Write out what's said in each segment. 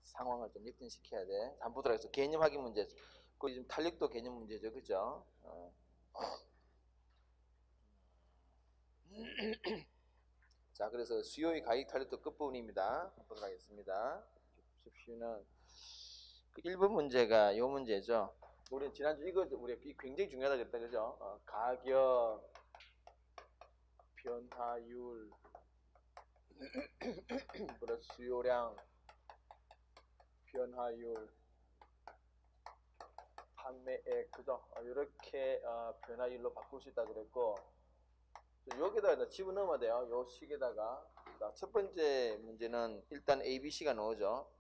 상황을 좀 역전시켜야 돼. 한번 보도록 해서 개념 확인 문제. 그 지금 탄력도 개념 문제죠, 그죠? 자, 그래서 수요의 가격 탄력도 끝부분입니다. 보도록 하겠습니다. 보십시오는 그 1번 문제가 이 문제죠. 우리 지난주 이거 우리 굉장히 중요하다 그랬다, 그죠? 가격 변화율 플러스 수요량 변화율 판매액, 그죠? 이렇게 변화율로 바꿀 수 있다 그랬고, 여기다가 집어넣으면 돼요. 요 식에다가. 자, 첫 번째 문제는 일단 A, B, C가 나오죠.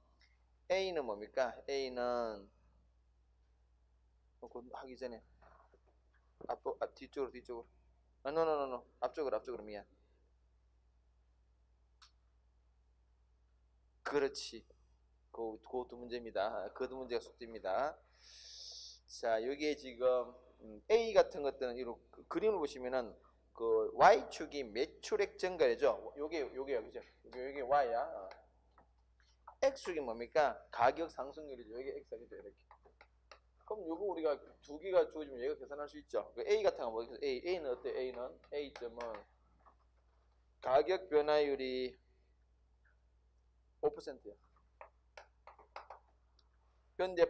A는 뭡니까? A는 하기 전에 뒤쪽으로. no. 앞쪽으로 미안. 그렇지. 그 두 문제입니다. 그 두 문제가 숙제입니다. 자, 여기에 지금 A 같은 것들은 이런 그림을 보시면은 그 Y축이 매출액 증가죠. 요게요, 그죠? 요게 Y야. X축이 뭡니까? 가격 상승률이죠. 여기 X가 그죠? 이렇게. 그럼 요거 우리가 두 개가 주어지면 얘가 계산할 수 있죠. A 같은 거 뭐겠어? A는 어때? A는 A점은 가격 변화율이 5%야. 그런데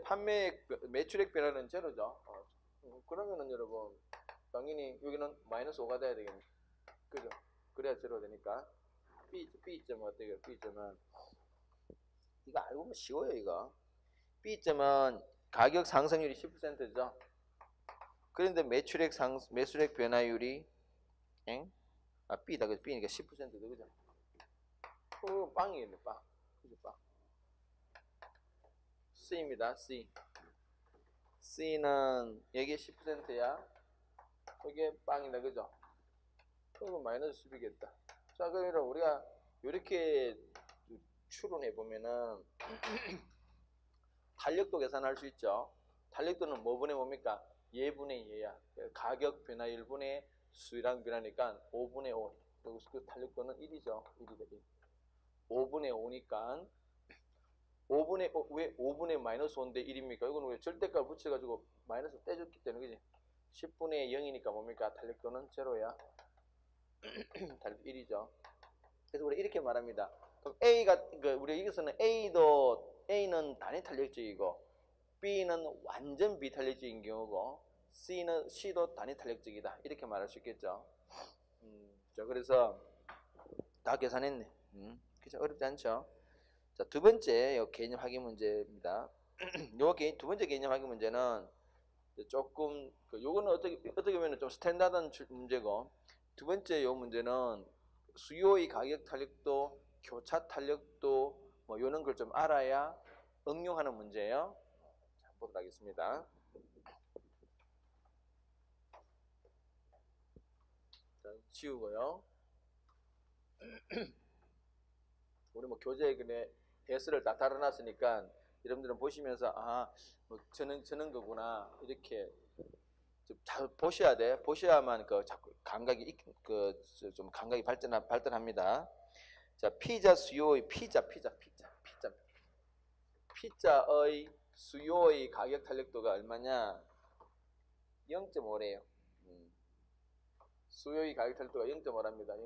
매출액 변화는 제로죠. 그러면은 여러분 당연히 여기는 마이너스 5가 돼야 되겠네. 그죠? 그래야 제로 되니까. B점은 어때요? B점은 이거 알고 보면 쉬워요, 이거. B점은 가격 상승률이 10%죠. 그런데 매출액 변화율이 B다. 그죠? B니까 10%죠. 그죠? 빵이겠네, 빵. 그죠, 빵. C입니다. C는 여기에 10%야. 이게 빵이다. 그죠? 그럼 마이너스 10이겠다. 자, 그러면 우리가 이렇게 추론해 보면은 탄력도 계산할 수 있죠. 탄력도는 뭐분의 뭡니까? 예분의 예야. 가격 변화율분의 수량 변화니까 5분의 5. 그 탄력도는 1이죠. 1이다. 1. 5분의 5니까 5분의 왜 5분의 마이너스 5인데 1입니까? 이건 왜 절대값 붙여가지고 마이너스 떼줬기 때문에, 그지? 10분의 0이니까 뭡니까? 탄력도는 제로야. 탄력 1이죠. 그래서 우리 이렇게 말합니다. 그럼 우리 여기서는 A는 단위 탄력적이고, B는 완전 비탄력적인 경우고, C도 단위 탄력적이다. 이렇게 말할 수 있겠죠. 자, 그래서 다 계산했네. 그죠? 어렵지 않죠? 자, 두 번째 개념 확인 문제입니다. 두 번째 개념 확인 문제는 조금 요거는 어떻게 보면 좀 스탠다드한 문제고, 두 번째 요 문제는 수요의 가격 탄력도, 교차 탄력도 뭐 요런 걸 좀 알아야 응용하는 문제예요. 자, 보도록 하겠습니다. 자, 지우고요. 우리 뭐 교재에 그네 대수를 다 달아놨으니까 여러분들은 보시면서 뭐 저는 거구나 이렇게 잘 보셔야 돼. 보셔야만 자꾸 감각이 좀 감각이 발전합니다. 자, 피자 수요의 피자의 수요의 가격 탄력도가 얼마냐? 0.5래요. 수요의 가격 탄력도가 0.5랍니다.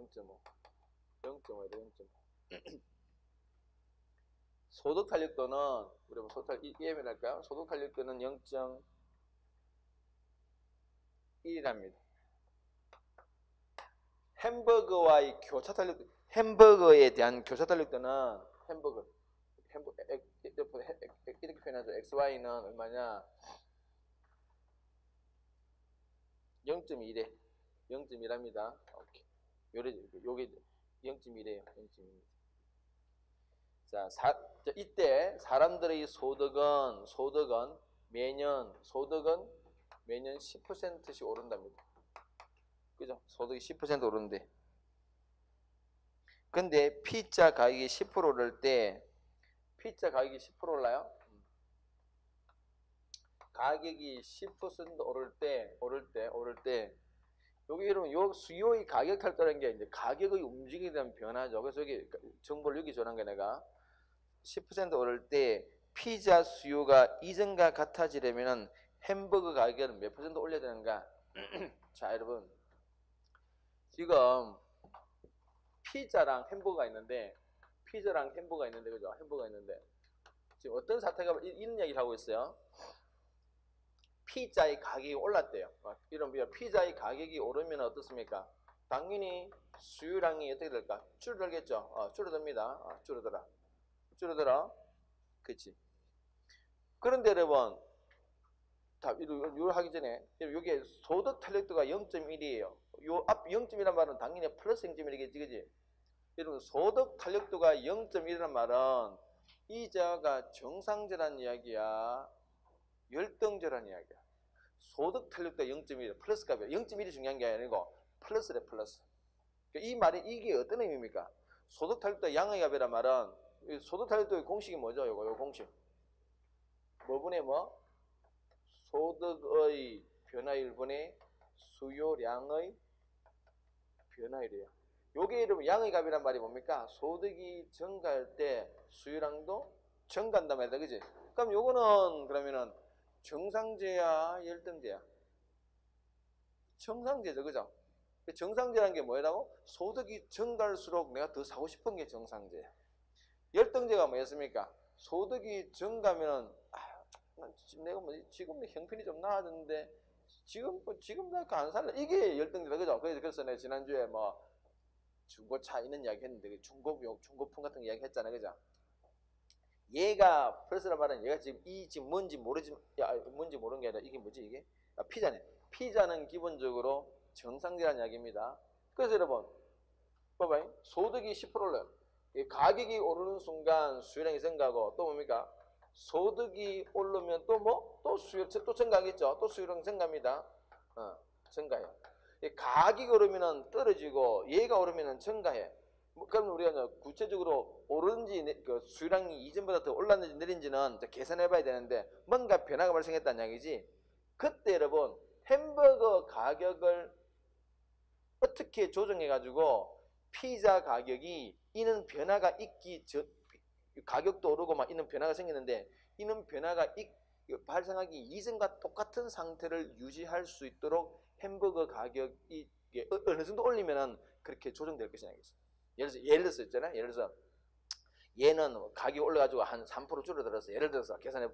0.5래 0.5. 소득 탄력도는 우리 EM을 할까요? 소득 탄력도는 0.1이랍니다. 햄버거와의 교차 탄력도, 햄버거에 대한 교차 탄력도는 이렇게 표현하죠. XY는 얼마냐? 0.1에 0.1합니다. 오케이. 요게 0.1이에요. 0.1. 자, 이때 사람들의 소득은 매년 10%씩 오른답니다. 그죠? 소득이 10% 오르는데. 근데 피자 가격이 10% 오를 때, 피자 가격이 10% 올라요? 가격이 10% 오를 때, 여기 여러분, 요 수요의 가격 탈도라는 게 이제 가격의 움직임에 대한 변화죠. 그래서 여기 정보를 여기 전한 게 내가 10% 오를 때 피자 수요가 이전과 같아지려면 햄버거 가격은 몇 퍼센트 올려야 되는가? 자, 여러분. 지금 피자랑 햄버거가 있는데 그죠? 햄버거가 있는데 지금 어떤 사태가 이런 이야기를 하고 있어요. 피자의 가격이 올랐대요. 이런 피자의 가격이 오르면 어떻습니까? 당연히 수요량이 어떻게 될까? 줄어들겠죠. 줄어듭니다. 줄어들어. 그치? 그런데 여러분, 이걸 하기 전에 여기에 소득 탄력도가 0.1이에요. 요 앞 0.1이란 말은 당연히 플러스 0.1이겠지, 그지? 여러분, 소득 탄력도가 0.1이란 말은 이자가 정상제란 이야기야, 열등제란 이야기야. 소득 탄력도가 0.1, 플러스 값이야. 0.1이 중요한 게 아니고 플러스래, 플러스. 이 말이 이게 어떤 의미입니까? 소득 탄력도 양의 값이란 말은 소득 탄력도의 공식이 뭐죠? 요 공식. 뭐분의 뭐? 소득의 변화율분의 수요량의 변화율이에요. 요게 여러분 양의 값이란 말이 뭡니까? 소득이 증가할 때 수요량도 증가한단 말이다, 그지? 그럼 요거는 그러면은 정상제야, 열등제야? 정상제죠, 그죠? 정상제라는 게 뭐라고? 소득이 증가할수록 내가 더 사고 싶은 게 정상제야. 열등제가 뭐였습니까? 소득이 증가하면은 내가 뭐 지금 형편이 좀 나아졌는데 지금 내가 안 살래. 이게 열등제다, 그죠? 그래서 내가 지난주에 뭐 중고차 있는 이야기 했는데 중고품 같은 이야기 했잖아요, 그죠? 얘가 플러스란 말은 얘가 지금 뭔지 모르는 게 아니라 이게 뭐지 이게? 피자네. 피자는 기본적으로 정상제라는 이야기입니다. 그래서 여러분 봐봐요. 소득이 10% 올라요. 가격이 오르는 순간 수요량이 증가하고 또 뭡니까? 소득이 오르면 또 뭐? 또 증가하겠죠. 또 수요량 증가합니다. 증가해요. 가격이 오르면 떨어지고 얘가 오르면 증가해. 그럼 우리가 구체적으로 오르는지 그 수요량이 이전보다 더 올랐는지 내린지는 계산해 봐야 되는데 뭔가 변화가 발생했다는 이야기지. 그때 여러분 햄버거 가격을 어떻게 조정해 가지고 피자 가격이 이는 변화가 가격도 오르고 막 이는 변화가 생기는데 이는 변화가 발생하기 이전과 똑같은 상태를 유지할 수 있도록 햄버거 가격이 어느 정도 올리면은 그렇게 조정될 것이냐 이겠어. 예를 들어서 있잖아요. 예를 들어서 얘는 가격이 올라가지고 한 3% 줄어들었어. 예를 들어서 계산해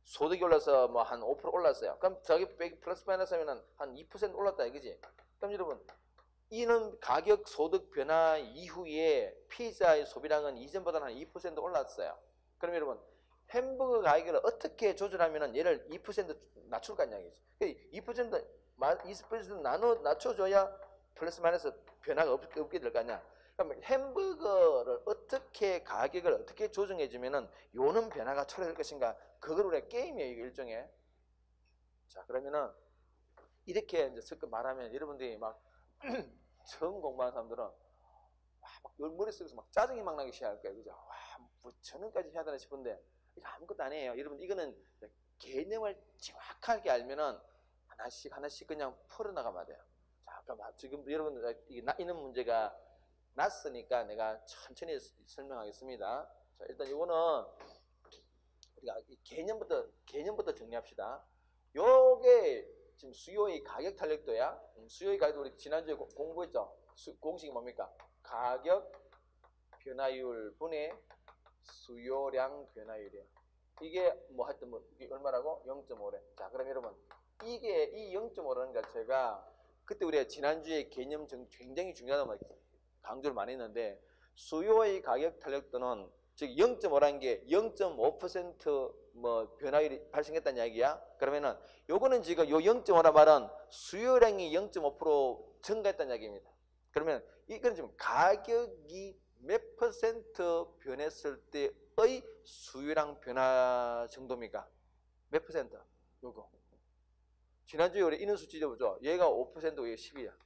소득이 올라서 뭐 한 5% 올랐어요. 그럼 저기 플러스 마이너스 하면은 한 2% 올랐다 이거지. 그럼 여러분 이는 가격 소득 변화 이후에 피자의 소비량은 이전보다는 한 2% 올랐어요. 그럼 여러분 햄버거 가격을 어떻게 조절하면은 얘를 2% 낮출 거냐 이거지. 2% 낮춰줘야 플러스 마이너스 변화가 없게 될 거 아니야. 그럼 햄버거를 가격을 어떻게 조정해주면은 요는 변화가 초래될 것인가? 그걸 우리가 게임이에요, 이게 일종의. 자, 그러면은 이렇게 이제 섞어 말하면 여러분들이 막 처음 공부하는 사람들은 막 머릿속에서 막 짜증이 막 나기 시작할 거예요, 그죠? 뭐 저는까지 해야 되나 싶은데 이거 아무것도 아니에요. 여러분 이거는 개념을 정확하게 알면은 하나씩 그냥 풀어나가면 돼요. 자, 그럼 지금 여러분 이는 문제가 났으니까 내가 천천히 설명하겠습니다. 자, 일단 이거는 우리가 개념부터 정리합시다. 요게 지금 수요의 가격 탄력도야. 수요의 가격도 우리 지난주에 공부했죠. 공식이 뭡니까? 가격 변화율 분의 수요량 변화율이에요. 이게 뭐 하여튼 이게 얼마라고? 0.5래. 자, 그럼 여러분 이게 이 0.5라는 자체가 그때 우리가 지난주에 개념 굉장히 중요하다고 강조를 많이 했는데 수요의 가격 탄력도는 즉 0.5라는 게 0.5% 뭐 변화율이 발생했다는 이야기야. 그러면은 요거는 지금 요 0.5란 말은 수요량이 0.5% 증가했다는 이야기입니다. 그러면 이건 지금 가격이 몇 퍼센트 변했을 때의 수요량 변화 정도입니까? 몇 퍼센트? 요거. 지난주에 우리 이는 수치 보죠. 얘가 5%고 얘가 10이야.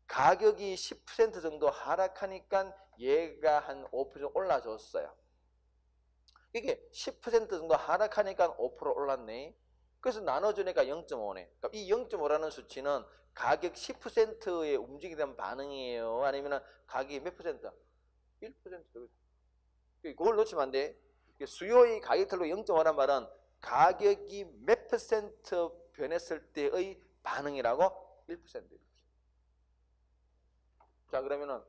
가격이 10% 정도 하락하니까 얘가 한 5% 올라줬어요. 이게 10% 정도 하락하니까 5% 올랐네. 그래서 나눠주니까 0.5네. 그러니까 이 0.5라는 수치는 가격 10%의 움직이게 된 반응이에요? 아니면 가격이 몇 퍼센트? 1%. 그걸 놓치면 안 돼. 수요의 가격틀로 0.5란 말은 가격이 몇 퍼센트 변했을 때의 반응이라고? 1%. 자, 그러면은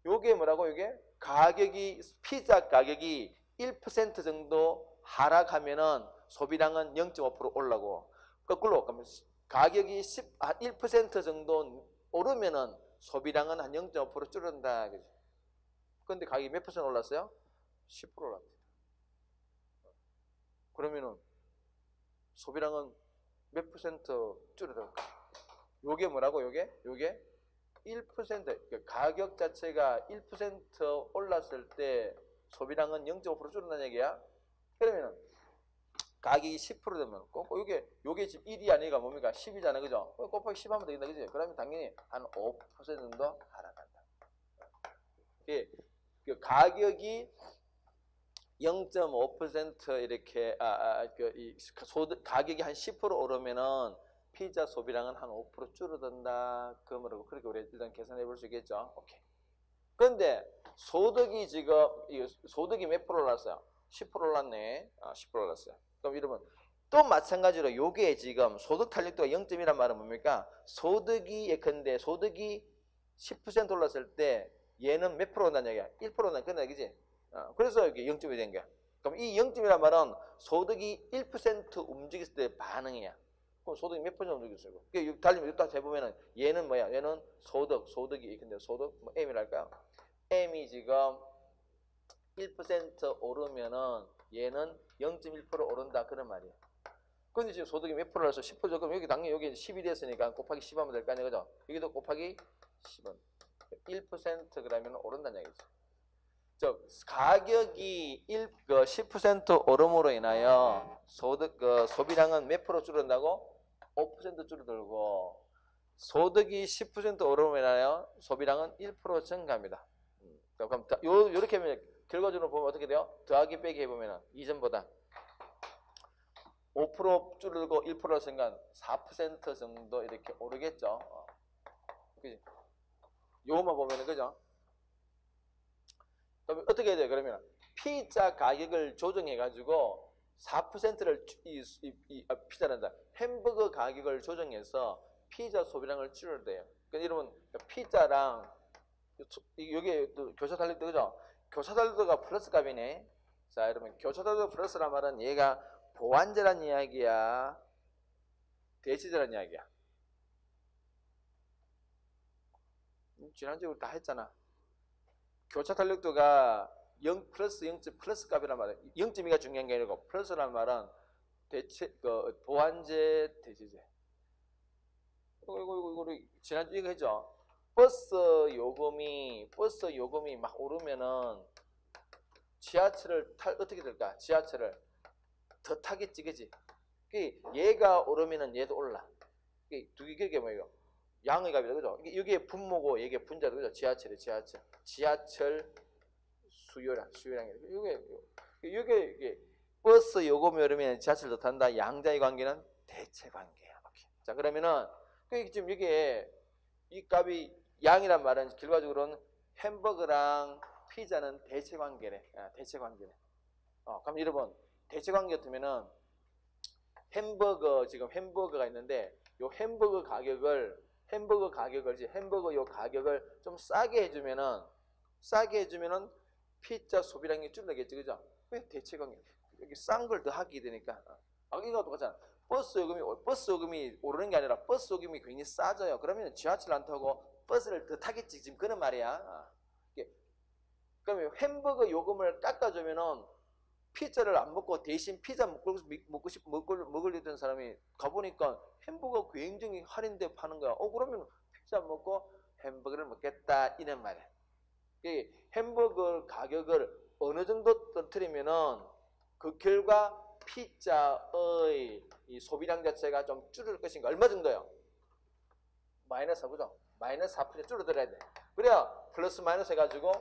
요게 뭐라고? 요게 가격이 피자 가격이 1% 정도 하락하면은 소비량은 0.5% 올라고, 거꾸로 그러면 가격이 1% 정도 오르면은 소비량은 한 0.5% 줄어든다. 그죠? 근데 가격이 몇 퍼센트 올랐어요? 10% 올랐대. 그러면은 소비량은 몇 퍼센트 줄어들까? 요게 뭐라고? 요게 1%, 그러니까 가격 자체가 1% 올랐을 때 소비량은 0.5% 줄어든다는 얘기야. 그러면은 가격이 10% 되면 요게 지금 1이 아니가 뭡니까? 10이잖아. 그죠? 곱하기 10 하면 되겠다. 그죠? 그러면 당연히 한 5% 정도 하락한다. 예, 그 가격이 0.5% 이렇게 가격이 한 10% 오르면은 피자 소비량은 한 5% 줄어든다. 그러므로 그렇게 우리 일단 계산해 볼 수 있겠죠. 오케이. 그런데 소득이 지금 소득이 몇 프로 올랐어요? 10% 올랐네. 10% 올랐어요. 그럼 여러분 또 마찬가지로 요게 지금 소득 탄력도가 0.1란 말은 뭡니까? 소득이 예컨대 소득이 10% 올랐을 때 얘는 몇 프로 온다는 얘기야? 1% 온다는 그런 얘기지. 그래서 이게 0.1이 된 거야. 그럼 이 0.1이란 말은 소득이 1% 움직였을 때 반응이야. 그럼 소득이 몇 퍼센트 움직였어요? 그러니까 달리면 이거 딱 해보면은 얘는 뭐야? 얘는 소득이 근데 소득 뭐 M이랄까요? M이 지금 1% 오르면은 얘는 0.1% 오른다 그런 말이야. 근데 지금 소득이 몇 프로라서 10% 적으면 여기 당연히 여기 10이 됐으니까 곱하기 10 하면 될 거 아니야, 그죠? 여기도 곱하기 10은 1% 그러면 오른다는 얘기죠. 즉 가격이 10% 오름으로 인하여 소비량은 몇 프로 줄어든다고? 5% 줄어들고 소득이 10% 오름으로 인하여 소비량은 1% 증가합니다. 그럼 요렇게 하면 결과적으로 보면 어떻게 돼요? 더하기 빼기 해보면 이전보다 5% 줄고 1%를 순간 4% 정도 이렇게 오르겠죠. 그지? 요것만 보면은 그죠? 그럼 어떻게 해야 돼요? 그러면 피자 가격을 조정해 가지고 4%를 피자란다. 햄버거 가격을 조정해서 피자 소비량을 줄여야 돼요. 그러니까 여러분 피자랑 여기 또 교차 달력도 그죠? 교차 달력도가 플러스 값이네. 자, 여러분 교차 달력 플러스란 말은 얘가 보완제란 이야기야, 대체제란 이야기야. 지난주에 우리 다 했잖아. 교차 달력도가 0 플러스 0 플러스 값이란 말은 0.2가 중요한 게 아니고 플러스란 말은 보완제 대체제. 이거 지난주에 이거 했죠. 버스 요금이 막 오르면은 지하철을 어떻게 될까? 지하철을 더 타겠지, 그지? 얘가 오르면은 얘도 올라. 그게 뭐예요? 양의 값이다, 그죠? 이게 분모고 이게 분자다, 그죠? 지하철 수요량이다. 이게 버스 요금이 오르면 지하철 더 탄다. 양자의 관계는 대체 관계야. 오케이. 자, 그러면은 지금 이게 이 값이 양이란 말은 결과적으로는 햄버거랑 피자는 대체 관계래. 대체 관계래. 그럼 여러분 대체 관계 같으면은 지금 햄버거가 있는데 요 햄버거 가격을 요 가격을 좀 싸게 해주면은 피자 소비량이 줄어들겠지, 그죠? 왜 대체 관계? 여기 싼 걸 더 하게 되니까. 이거 똑같잖아. 버스 요금이 오르는 게 아니라 버스 요금이 굉장히 싸져요. 그러면 지하철 안 타고 버스를 더 타겠지, 지금 그런 말이야. 그러면 햄버거 요금을 깎아주면은 피자를 안 먹고 대신 피자 먹으려던 사람이 가보니까 햄버거 굉장히 할인돼 파는 거야. 그러면 피자 먹고 햄버거를 먹겠다, 이런 말이야. 햄버거 가격을 어느 정도 떨어뜨리면은 그 결과 피자의 이 소비량 자체가 좀 줄을 것인가? 얼마 정도요? 마이너스 4%죠. 마이너스 4% 줄어들어야 돼. 그래야 플러스 마이너스 해가지고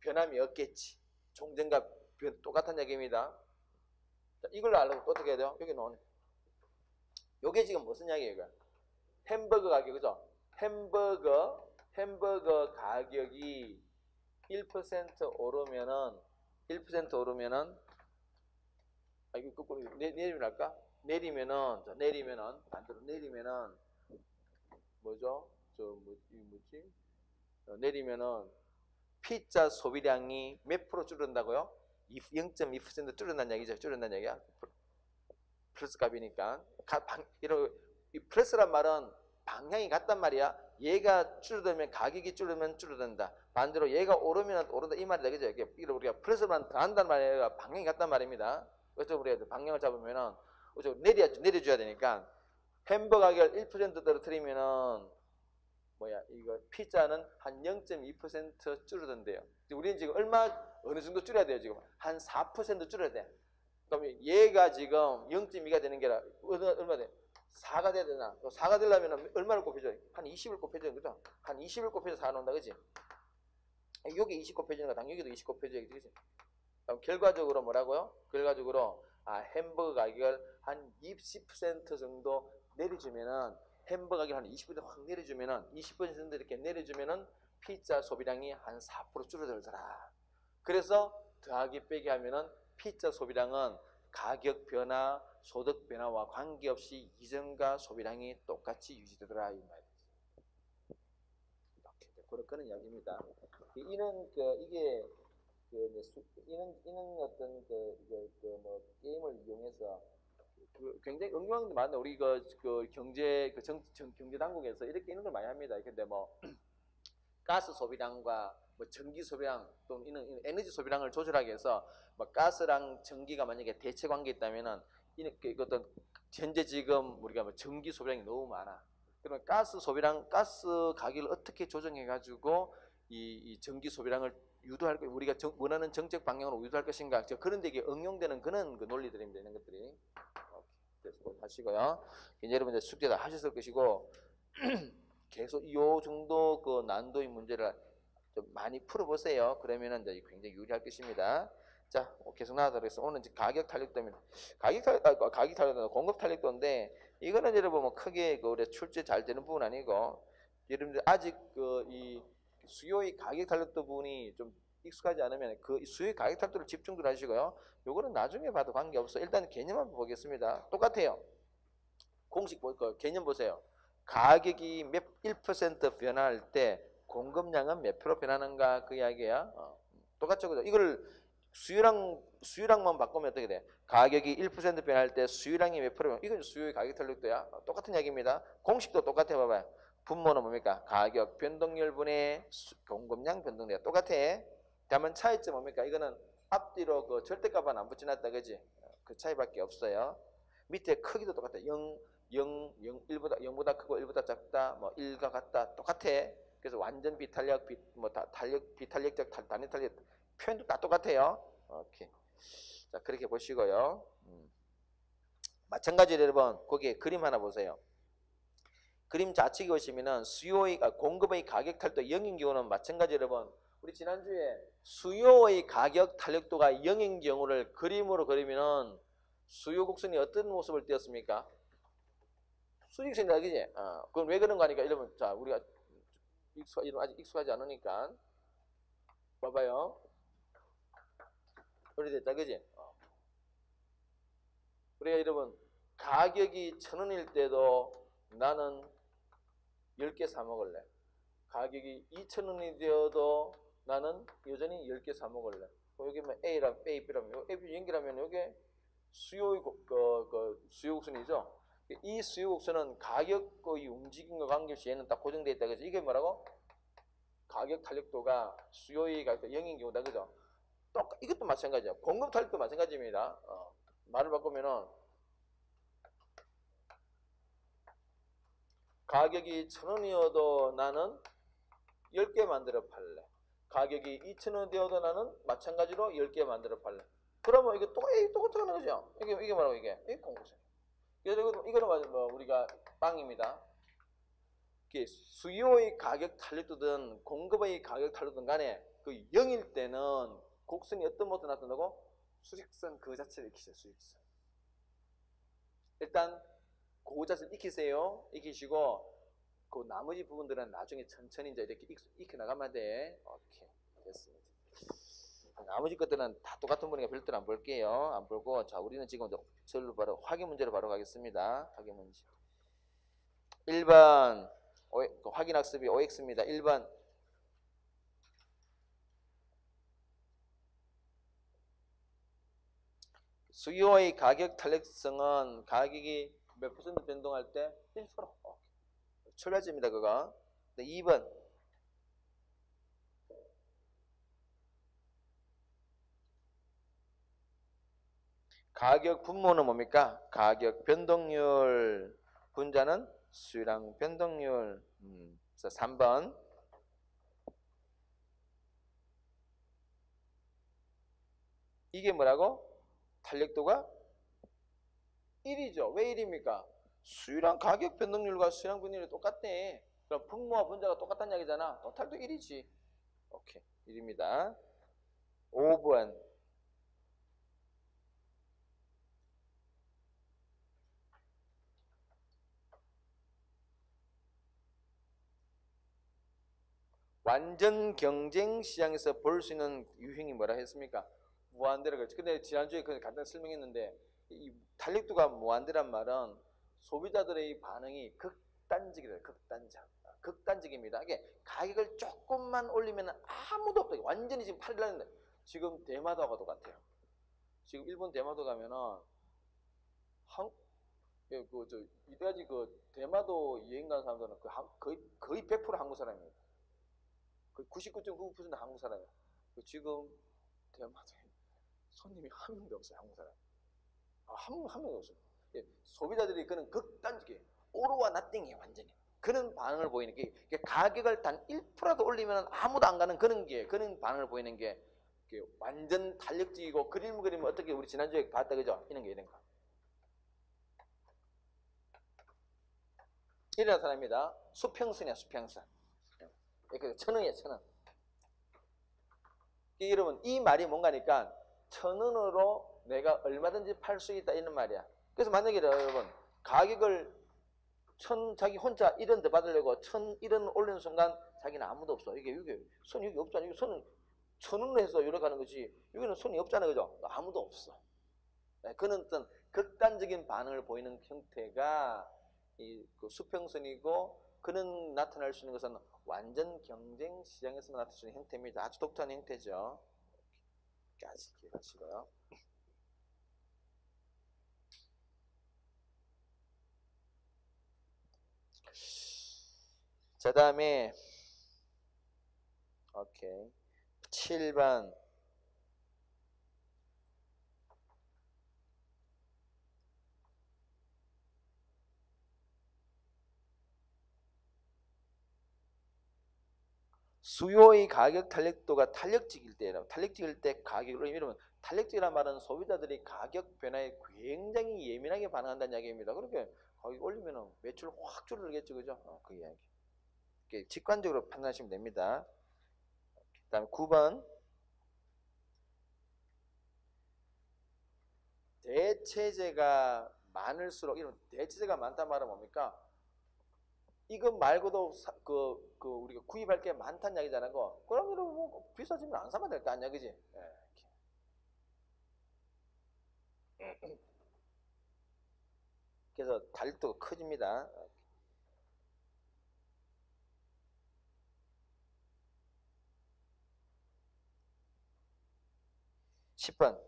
변함이 없겠지. 종전과 똑같은 얘기입니다. 자, 이걸 알려고 어떻게 해야 돼요? 여기 나오네. 요게 지금 무슨 이야기예요? 햄버거 가격, 그죠? 햄버거 가격이 1% 오르면은 1% 오르면은 이거 거꾸로 내리면 할까? 내리면은 반대로 내리면은 뭐죠? 뭐지? 내리면은 피자 소비량이 몇 프로 줄어든다고요? 0.2% 줄어든다는 얘기죠. 줄어든다는 얘기야. 플러스 값이니까. 이 플러스란 말은 방향이 같단 말이야. 얘가 줄어들면 가격이 줄어들면 줄어든다. 반대로 얘가 오르면 오른다 이 말이다. 그죠? 이게 우리가 플러스만 더한다는 말이야. 방향이 같단 말입니다. 그렇죠? 우리가 방향을 잡으면은 내려줘야 되니까 햄버거 가격을 1% 떨어뜨리면은 이거 피자는 한 0.2% 줄어든대요. 우리는 지금 어느 정도 줄여야 돼요, 지금? 한 4% 줄여야 돼. 그럼 얘가 지금 0.2가 되는 게 아니라 얼마 돼? 4가 돼야 되나? 4가 되려면 얼마를 곱해줘요? 한 20을 곱해줘요, 그죠? 한 20을 곱해서 4 나온다, 그지? 여기 20 곱해주는 거 당연히도 20 곱해줘야지, 그지? 그럼 결과적으로 뭐라고요? 결과적으로 햄버거 가격을 한 20% 정도 내려주면은 햄버거 가격을 한 20% 확 내려주면은 20% 이렇게 내려주면은 피자 소비량이 한 4% 줄어들더라. 그래서 더하기 빼기 하면은 피자 소비량은 가격 변화, 소득 변화와 관계없이 이전과 소비량이 똑같이 유지되더라 이 말이에요. 이렇게 그런 이야기입니다. 이는 어떤 게임을 이용해서 굉장히 응용도 많은데 우리 경제 경제 당국에서 이렇게 이런 걸 많이 합니다. 근데 가스 소비량과 전기 소비량 또는 이는 에너지 소비량을 조절하기 위해서 가스랑 전기가 만약에 대체 관계에 있다면은 어떤 현재 지금 우리가 전기 소비량이 너무 많아. 그러면 가스 가격을 어떻게 조정해 가지고 이 전기 소비량을 유도할 우리가 원하는 정책 방향으로 유도할 것인가? 그런 데 이게 응용되는 그런 논리들입니다. 이런 것들이. 그래서 하시고요. 이제 여러분들 숙제 다 하셨을 것이고 계속 이 정도 난도의 문제를 좀 많이 풀어보세요. 그러면은 이제 굉장히 유리할 것입니다. 자, 계속 나가도록 하겠습니다. 오늘 이제 가격 탄력도입니다. 가격 탄력도 공급 탄력도인데 이거는 여러분 크게 우리 출제 잘 되는 부분 아니고 여러분들 아직 이 수요의 가격 탄력도 부분이 좀 익숙하지 않으면 그 수요의 가격 탄력도를 집중들 하시고요. 요거는 나중에 봐도 관계없어. 일단 개념만 보겠습니다. 똑같아요. 공식 개념 보세요. 가격이 1% 변화할 때 공급량은 몇 프로 변하는가 그 이야기야. 똑같죠, 그죠? 이걸 수요량만 바꾸면 어떻게 돼? 가격이 1% 변할 때 수요량이 몇 프로? 이건 수요의 가격 탄력도야. 똑같은 이야기입니다. 공식도 똑같아 봐봐요. 분모는 뭡니까? 가격 변동률분의 공급량 변동량 똑같아. 다만 차이점 뭡니까? 이거는 앞뒤로 절대값은 안 붙여놨다, 그지? 그 차이밖에 없어요. 밑에 크기도 똑같아. 0보다 크고 1보다 작다, 1과 같다, 똑같아. 그래서 완전 비탄력, 비탄력적, 단위 탄력 표현도 다 똑같아요. 오케이. 자, 그렇게 보시고요. 마찬가지로 여러분, 거기에 그림 하나 보세요. 그림 좌측에 보시면은 공급의 가격 탄력도 0인 경우는 마찬가지로 여러분, 우리 지난주에 수요의 가격 탄력도가 0인 경우를 그림으로 그리면은 수요 곡선이 어떤 모습을 띄었습니까? 수직선이다, 그지? 그건 왜 그런 거 하니까, 여러분, 자, 우리가 아직 익숙하지 않으니까. 봐봐요. 오래됐다, 그지? 우리가 여러분, 가격이 1,000원일 때도 나는 10개 사 먹을래. 가격이 2,000원이 되어도 나는 여전히 10개 사 먹을래. 여기 A랑 B라면, A, 연결하면 여기 수요의 수요곡선이죠. 이 수요곡선은 가격의 움직임과 관계없이 얘는 딱 고정되어 있다. 그죠? 이게 뭐라고? 가격 탄력도가 수요의 가격도 0인 경우다. 그죠? 이것도 마찬가지야. 공급 탄력도 마찬가지입니다. 말을 바꾸면은 가격이 1,000원이어도 나는 10개 만들어 팔래. 가격이 2,000원 되어도 나는 마찬가지로 10개 만들어 팔래. 그러면 이게 똑같은 거죠. 이게 뭐라고 이게 공급선. 그래서 이거는 우리가 빵입니다. 수요의 가격 탄력도든 공급의 가격 탄력도든 간에 0일 때는 곡선이 어떤 모습으로 나타나고 수직선 그 자체를 익히세요. 수직선. 일단 그 자체를 익히시고 그 나머지 부분들은 나중에 천천히 이제 이렇게 익혀 나가면 돼. 오케이, 됐습니다. 나머지 것들은 다 똑같은 분이니까 별도로 안 볼게요. 안 보고 자 우리는 지금 절로 바로 확인 문제로 바로 가겠습니다. 확인 문제. 1번 확인 학습이 OX입니다. 1번 수요의 가격 탄력성은 가격이 몇 퍼센트 변동할 때 1%. 출발점입니다. 그거. 2번 가격 분모는 뭡니까? 가격 변동률 분자는 수량 변동률. 그래서 3번 이게 뭐라고? 탄력도가 1이죠. 왜 1입니까? 수량 가격 변동률과 수량 변동률이 똑같네. 그럼 분모와 분자가 똑같다는 이야기잖아. 탄력도 1이지. 오케이. 1입니다. 5번 완전 경쟁 시장에서 볼 수 있는 유형이 뭐라 했습니까? 무한대라 그랬죠. 근데 지난주에 그 간단히 설명했는데 이 탄력도가 무한대란 말은 소비자들의 반응이 극단적이다. 극단적입니다. 이게 가격을 조금만 올리면 아무도 없다. 완전히 지금 팔리려는데 지금 대마도하고 똑같아요. 지금 일본 대마도 가면은 이때까지 그 대마도 여행 간 사람들은 거의 100% 한국 사람입니다. 99.9% 한국 사람이에요. 지금 대마도에 손님이 한 명도 없어요. 한국 사람. 한 명도 없어요. 예, 소비자들이 그는 극단적이에요. 오로와 나띵이에요. 완전히. 그런 반응을 보이는 게 가격을 단 1%라도 올리면 아무도 안 가는 그런 반응을 보이는 게 완전 탄력적이고 그림을 그리면 어떻게 우리 지난주에 봤다 그죠? 이런 거. 이런 사람입니다. 수평선이야. 수평선. 천원이에요. 천원. 여러분 이 말이 뭔가니까 1,000원으로 내가 얼마든지 팔 수 있다 이런 말이야. 그래서 만약에 여러분 가격을 자기 혼자 1원 더 받으려고 1,001원 올리는 순간 자기는 아무도 없어. 이게 손이 여기 없잖아. 이게 손은 1,000원으로 해서 이렇게 하는 거지. 여기는 손이 없잖아. 그죠? 아무도 없어. 그는 어떤 극단적인 반응을 보이는 형태가 그 수평선이고 그는 나타날 수 있는 것은 완전 경쟁 시장에서만 나타날 수 있는 형태입니다. 아주 독특한 형태죠. 까지 기억하시고요. 자, 다음에 오케이 7번 수요의 가격 탄력도가 탄력적일 때 가격을 이러면 탄력적이란 말은 소비자들이 가격 변화에 굉장히 예민하게 반응한다는 이야기입니다. 그렇게 가격 올리면 매출 확 줄어들겠죠, 그죠? 그 이야기. 직관적으로 판단하시면 됩니다. 그다음에 9번 대체재가 많을수록 이런 대체재가 많단 말은 뭡니까? 이거 말고도 우리가 구입할 게 많다는 이야기잖아요. 그러면 뭐 비싸지면 안 사면 될 거 아니야, 그지? 그래서 탄력도가 커집니다. 10번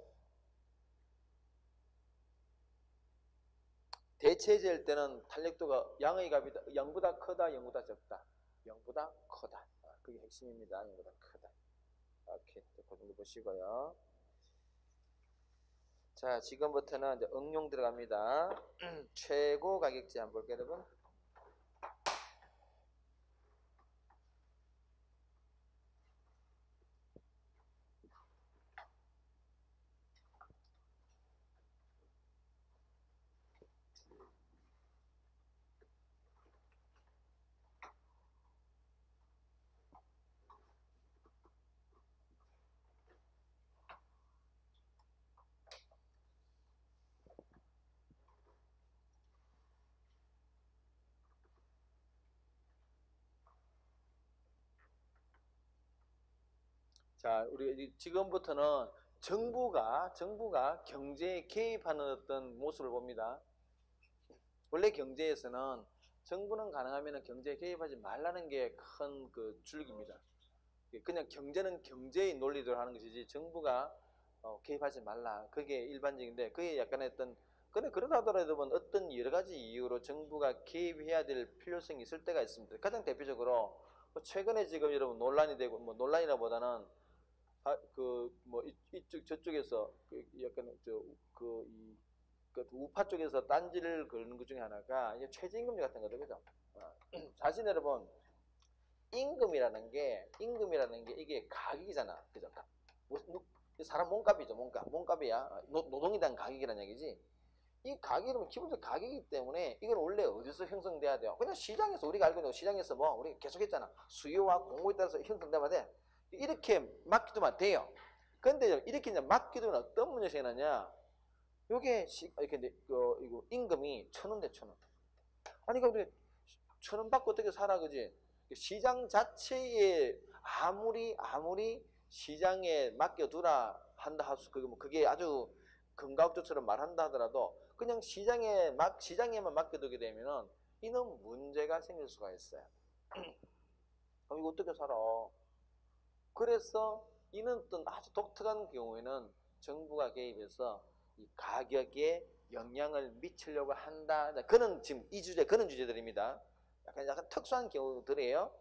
대체제일 때는 탄력도가 양의 값이 0보다 크다, 0보다 적다. 0보다 크다. 그게 핵심입니다. 0보다 크다. 오케이. 그 정도 보시고요. 자, 지금부터는 이제 응용 들어갑니다. 최고 가격제 한번 볼게요, 여러분. 자, 우리 지금부터는 정부가 경제에 개입하는 어떤 모습을 봅니다. 원래 경제에서는 정부는 가능하면 경제에 개입하지 말라는 게 큰 그 줄기입니다. 그냥 경제는 경제의 논리대로 하는 것이지 정부가 개입하지 말라. 그게 일반적인데 그게 약간 어떤 근데 그러다 하더라도 어떤 여러 가지 이유로 정부가 개입해야 될 필요성이 있을 때가 있습니다. 가장 대표적으로 최근에 지금 여러분 논란이 되고 뭐 논란이라보다는 뭐 이쪽 저쪽에서 약간 그 우파 쪽에서 딴지를 걸는 것 중에 하나가 이제 최저임금 같은 거죠, 그죠? 사실 여러분 임금이라는 게 이게 가격이잖아, 그죠? 사람 몸값이죠, 몸값이야. 노동에 대한 가격이라는 얘기지. 이 가격은 기본적으로 가격이기 때문에 이건 원래 어디서 형성돼야 돼요? 그냥 시장에서 우리가 알고 있는 시장에서 뭐 우리 계속 했잖아. 수요와 공급에 따라서 형성되면 돼. 이렇게 맡기두면 돼요. 근데 이렇게 이제 맡기두면 어떤 문제가 생기느냐? 요게 이렇게 이거 임금이 1,000원 대 1,000원. 아니 그러니까 우리 1,000원 받고 어떻게 살아, 그지? 시장 자체에 아무리 시장에 맡겨두라 한다 그게 아주 금가옥조처럼 말한다 하더라도 그냥 시장에만 맡겨두게 되면은 이는 문제가 생길 수가 있어요. 이거 어떻게 살아? 그래서 이는 어떤 아주 독특한 경우에는 정부가 개입해서 이 가격에 영향을 미치려고 한다. 그는 지금 그런 주제들입니다. 약간 특수한 경우들이에요.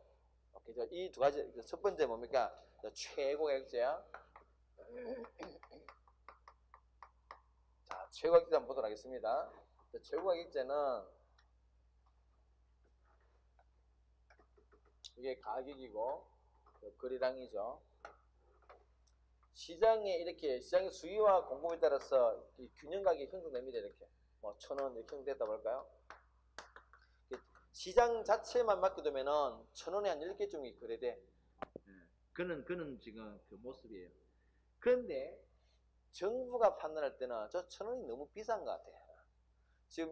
이 두 가지, 첫 번째 뭡니까? 최고액제야. 자, 최고액제 한번 보도록 하겠습니다. 최고액제는 이게 가격이고 거래량이죠. 시장의 수요와 공급에 따라서 이 균형 가격이 형성됩니다. 이렇게 뭐 1,000원 이렇게 형성됐다고 할까요? 시장 자체만 맡겨두면은 1,000원에 한 10개쯤이 거래돼. 그는 지금 그 모습이에요. 그런데 정부가 판단할 때는 저 1,000원이 너무 비싼 것 같아요. 지금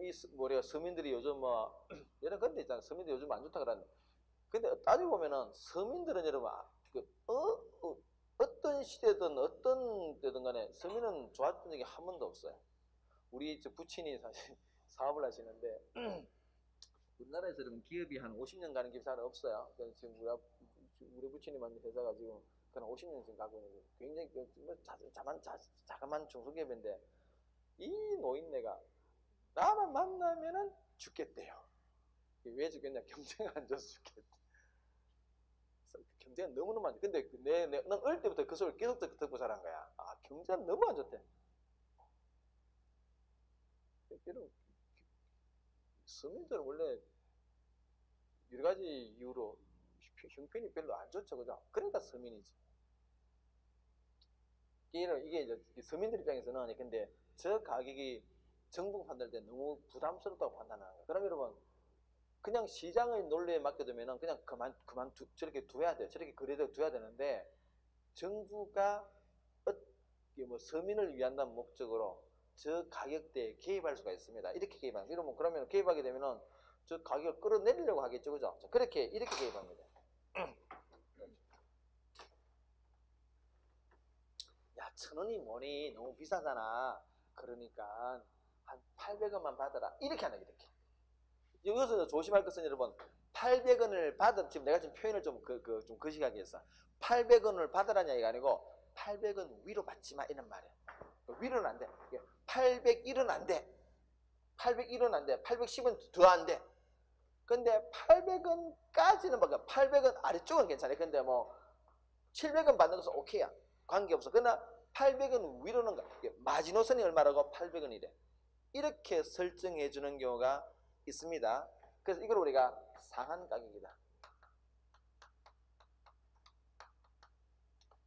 서민들이 요즘 뭐 여러 건데 있잖아요. 서민들이 요즘 안 좋다 그러는데, 근데 따지고 보면은 서민들은 여러분 어떤 시대든 어떤 때든 간에 서민은 좋았던 적이 한 번도 없어요. 우리 부친이 사실 사업을 하시는데 우리나라에서 그러면 기업이 한 50년 가는 기업이 잘 없어요. 지금 우리 부친이 만든 회사가 지금 그냥 50년씩 가고 있는 굉장히 자그만 중소기업인데 이 노인네가 나만 만나면은 죽겠대요. 왜 죽겠냐? 경쟁이 안 좋아서 죽겠대. 경제가 너무너무 안 좋대. 근데 난 어릴 때부터 그 소리를 계속 듣고 자란 거야. 경제가 너무 안 좋대. 서민들은 원래 여러 가지 이유로 형편이 별로 안 좋죠, 그죠? 그러니까 서민이지. 이게 이제 서민들 입장에서는 근데 저 가격이 정부가 판단할 때 너무 부담스럽다고 판단하는 거예요. 그럼 여러분 그냥 시장의 논리에 맡겨두면은 그냥 저렇게 둬야 돼요. 저렇게 거래대로 둬야 되는데 정부가 뭐 서민을 위한다는 목적으로 저 가격대에 개입할 수가 있습니다. 이렇게 개입하는 거예요. 그러면 개입하게 되면은 저 가격을 끌어내리려고 하겠죠, 그죠? 이렇게 개입합니다. 야, 1,000원이 뭐니? 너무 비싸잖아. 그러니까 한 800원만 받아라. 이렇게 하는 거예요, 이렇게. 여기서 조심할 것은 여러분 800원을 지금 내가 지금 표현을 좀 거시하게 했어. 800원을 받으라는 얘기가 아니고 800원 위로 받지 마 이런 말이야. 위로는 안 돼. 801은 안 돼. 801은 안 돼. 810은 더 안 돼. 근데 800원까지는 800원 아래쪽은 괜찮아. 근데 뭐 700원 받는 것은 오케이야. 관계없어. 그러나 800원 위로는 마지노선이 얼마라고? 800원이래. 이렇게 설정해 주는 경우가 있습니다. 그래서 이걸 우리가 상한 가격이다.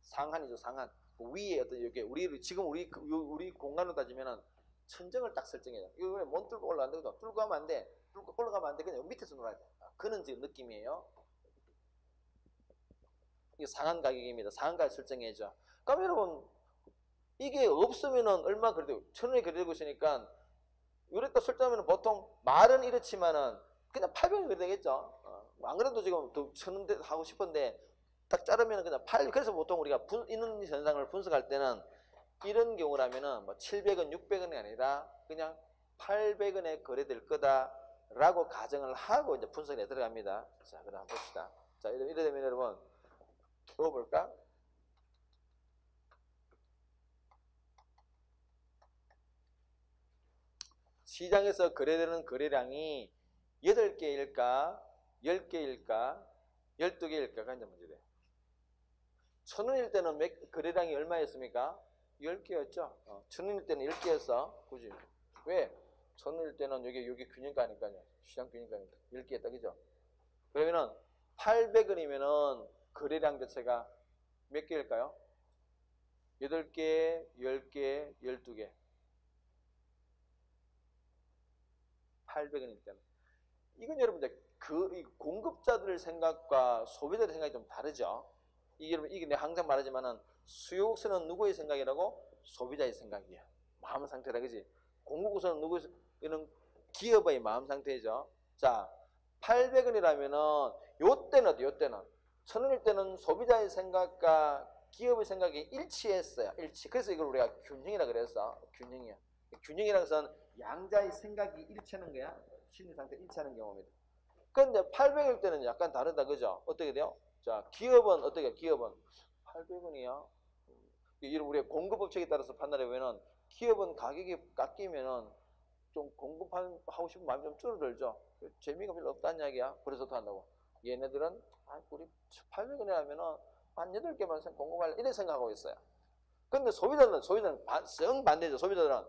상한이죠, 상한. 위에 어떤 이게 지금 우리 공간으로 따지면은 천정을 딱 설정해요. 이거 못 뚫고 올라간다, 그죠? 뚫고 가면 안 돼. 뚫고 올라가면 안 돼. 그냥 밑에서 놀아야 돼. 그런 지금 느낌이에요. 이게 상한 가격입니다. 상한 가격 설정해줘. 그럼 여러분 이게 없으면은 얼마 그래도 1,000원이 그래도 있으니까 이랬다 설정하면 보통 말은 이렇지만은 그냥 800원이 그래야 되겠죠. 안 그래도 지금 더 1,000원 하고 싶은데 딱 자르면 그냥 그래서 보통 우리가 있는 현상을 분석할 때는 이런 경우라면은 뭐 700원, 600원이 아니라 그냥 800원에 거래될 거다라고 가정을 하고 이제 분석에 들어갑니다. 자, 그럼 한번 봅시다. 자, 이래 되면 여러분 읽어볼까? 시장에서 거래되는 거래량이 8개일까? 10개일까? 12개일까가 이제 문제돼요. 1,000원일 때는 거래량이 얼마였습니까? 10개였죠. 1,000원일 때는 10개였어. 그지? 왜? 1,000원일 때는 여기 균형가니까요. 시장 균형가니까 10개였다. 그죠? 그러면은 800원이면은 거래량 자체가 몇 개일까요? 8개, 10개, 12개. 800원일 때는. 이건 여러분 이제 이 공급자들 생각과 소비자들 생각이 좀 다르죠. 이게 여러분 이게 내가 항상 말하지만은 수요국서는 누구의 생각이라고? 소비자의 생각이야. 마음 상태다, 그지? 공급국서는 누구의 이는 기업의 마음 상태죠. 자, 800원이라면은 요때는 어때? 요때는 1,000원일 때는 소비자의 생각과 기업의 생각이 일치했어요. 일치. 그래서 이걸 우리가 균형이라 그랬어. 균형이야. 균형이라는 것은 양자의 생각이 일치하는 거야. 심리 상태 일치하는 경우입니다. 근데 800일 때는 약간 다르다, 그죠? 어떻게 돼요? 자, 기업은 어떻게? 기업은 800원이야. 이런 우리의 공급법칙에 따라서 판단해 보면은 기업은 가격이 깎이면은 좀 공급하고 싶은 마음이 좀 줄어들죠. 재미가 별로 없다는 이야기야. 그래서 더 한다고. 얘네들은 우리 800원이라면은 한 8개만 공급할래 이렇게 생각하고 있어요. 근데 소비자는 정 반대죠. 소비자들은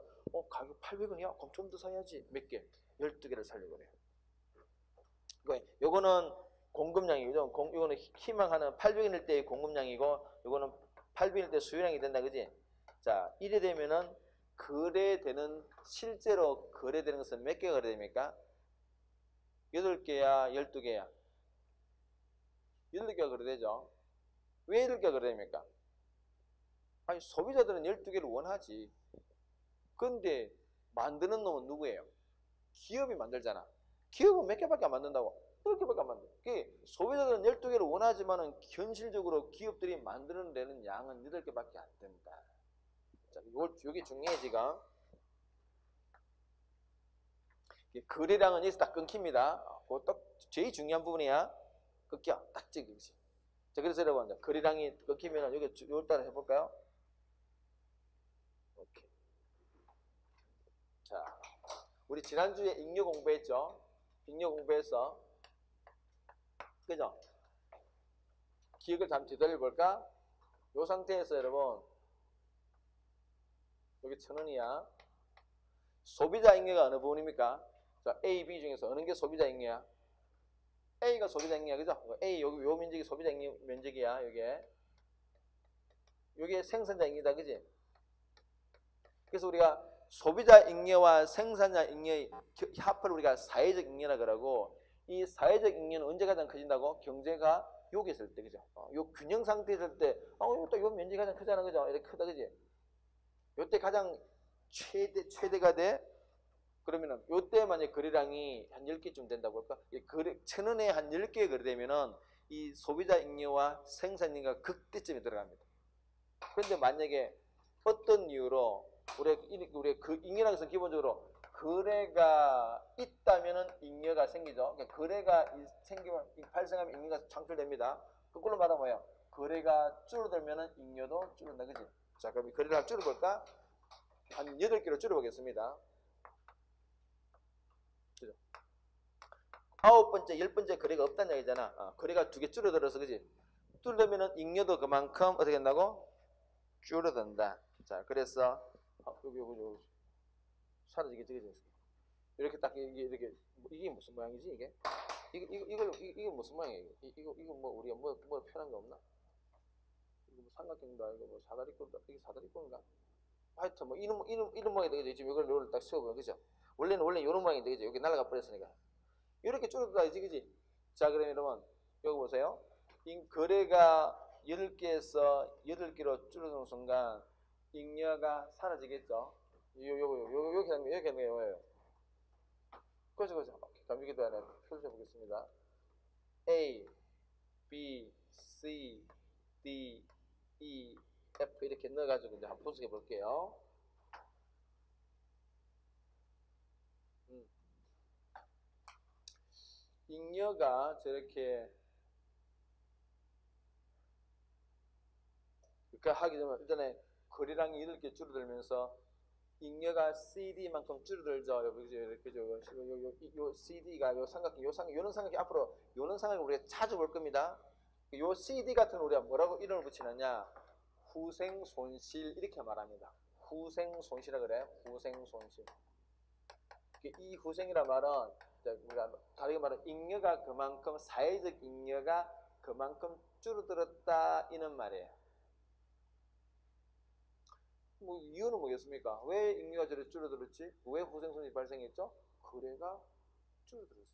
가격 800원이야? 그럼 좀 더 사야지. 몇 개? 12개를 사려고 그래요. 요거는 공급량이죠. 요거는 희망하는 800원일 때의 공급량이고 요거는 800원일 때 수요량이 된다, 그지? 자, 이래 되면은 거래되는 실제로 거래되는 것은 몇 개가 거래됩니까? 8개야, 12개야? 8개가 거래되죠. 왜 8개가 거래됩니까? 아니, 소비자들은 12개를 원하지. 근데 만드는 놈은 누구예요? 기업이 만들잖아. 기업은 몇 개밖에 안 만든다고? 10개밖에 안 만들어. 소비자들은 12개를 원하지만은 현실적으로 기업들이 만드는 데는 양은 8개밖에 안 된다. 자, 요게 중요해, 지금. 거래량은 여기서 딱 끊깁니다. 그거 제일 중요한 부분이야. 끊겨. 딱 찍이지. 자, 그래서 여러분, 거래량이 끊기면 여기 요걸 따라 해볼까요? 오케이. 자, 우리 지난주에 잉여 공부했죠? 잉여 공부해서 그죠? 기억을 잠시 되돌려볼까? 이 상태에서 여러분 여기 1,000원이야. 소비자 잉여가 어느 부분입니까? 자, A, B 중에서 어느 게 소비자 잉여야? A가 소비자 잉여야, 그죠? A 여기 요 면적이 소비자 잉여 면적이야. 요게 생산자 잉여다, 그지? 그래서 우리가 소비자 잉여와 생산자 잉여의 합을 우리가 사회적 잉여라 그러고, 이 사회적 잉여는 언제 가장 커진다고? 경제가 여기 있을 때, 그죠? 요 균형 상태에 있을 때, 요 면적이 가장 크잖아, 그죠? 이렇게 크다, 그지? 요때 가장 최대가 돼. 그러면은 요때 만약 거래량이 한 10개쯤 된다고 할까? 1,000원에 한 10개 거래되면은 이 소비자 잉여와 생산 잉여가 극대점에 들어갑니다. 그런데 만약에 어떤 이유로 우리 그 잉여라는 것은 기본적으로 거래가 있다면은 잉여가 생기죠. 그러니까 거래가 생기면 발생하면 잉여가 창출됩니다. 그걸로 말하면 뭐예요? 거래가 줄어들면은 잉여도 줄어든다, 그지? 자, 그럼 거래를 한번 줄여볼까? 한 8개로 줄여보겠습니다. 그죠? 9번째, 10번째 거래가 없다는 얘기잖아. 거래가 2개 줄어들어서, 그지? 줄어들면은 잉여도 그만큼 어떻게 된다고? 줄어든다. 자, 그래서 여기 사라지겠지, 그지? 이렇게 딱 이게 무슨 모양이지, 이게? 이게 무슨 모양이에요? 이거 뭐 우리가 뭐 표현한 거 없나? 이거 뭐 삼각형도 아니고 뭐 사다리꼴도, 이게 사다리꼴인가? 하여튼 뭐 이런 모양이 되겠죠. 지금 이걸 딱 세워보면, 그죠? 원래 이런 모양이 되겠죠. 여기 날아가 버렸으니까. 이렇게 줄어들어야지, 그지? 자, 그러면 여러분 여기 보세요. 이 거래가 10개에서 8개로 줄어드는 순간 잉여가 사라지겠죠. 여기 하는 게 뭐예요? 그죠. 그럼 여기도 하나 펼쳐 보겠습니다. A, B, C, D, E, F 이렇게 넣어가지고 이제 한번 분석해 볼게요. 잉여가 저렇게 그러니까 하게 되면 일단에 거리량이 이렇게 줄어들면서 잉여가 CD만큼 줄어들죠. 이렇게 요 CD가 요 삼각형, 요는 삼각형 앞으로 요는 삼각형 우리가 자주 볼 겁니다. 요 CD 같은 우리가 뭐라고 이름을 붙이느냐? 후생 손실 이렇게 말합니다. 후생 손실이라 그래. 후생 손실. 이 후생이란 말은 우리가 다르게 말하면 잉여가 그만큼 사회적 잉여가 그만큼 줄어들었다 이는 말이에요. 뭐 이유는 뭐겠습니까? 왜 잉여가 저렇게 줄어들었지? 왜 후생손이 발생했죠? 거래가 줄어들었어.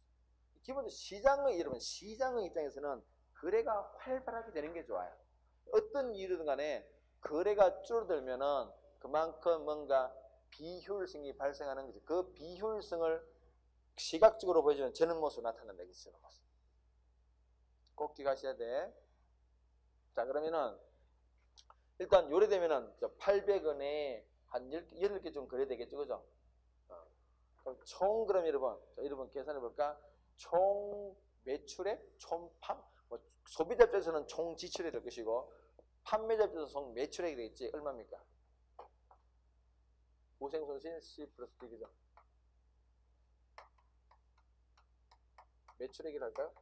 기본적으로 시장의 입장에서는 거래가 활발하게 되는 게 좋아요. 어떤 이유든 간에 거래가 줄어들면은 그만큼 뭔가 비효율성이 발생하는 거죠. 그 비효율성을 시각적으로 보여주는 저는 모습 나타난다. 저는 모습. 꼭 기억하셔야 돼. 자, 그러면은 일단 요래되면은 800원에 한 8개 좀 거래되겠죠, 그죠? 그럼 총 그럼 여러분 계산해 볼까? 총 매출액, 총 뭐 소비자 입장에서는 총 지출이 될 것이고 판매자 입장에서 총 매출액이 되겠지. 얼마입니까? 후생손실 C 플러스 D죠. 매출액이라 할까요?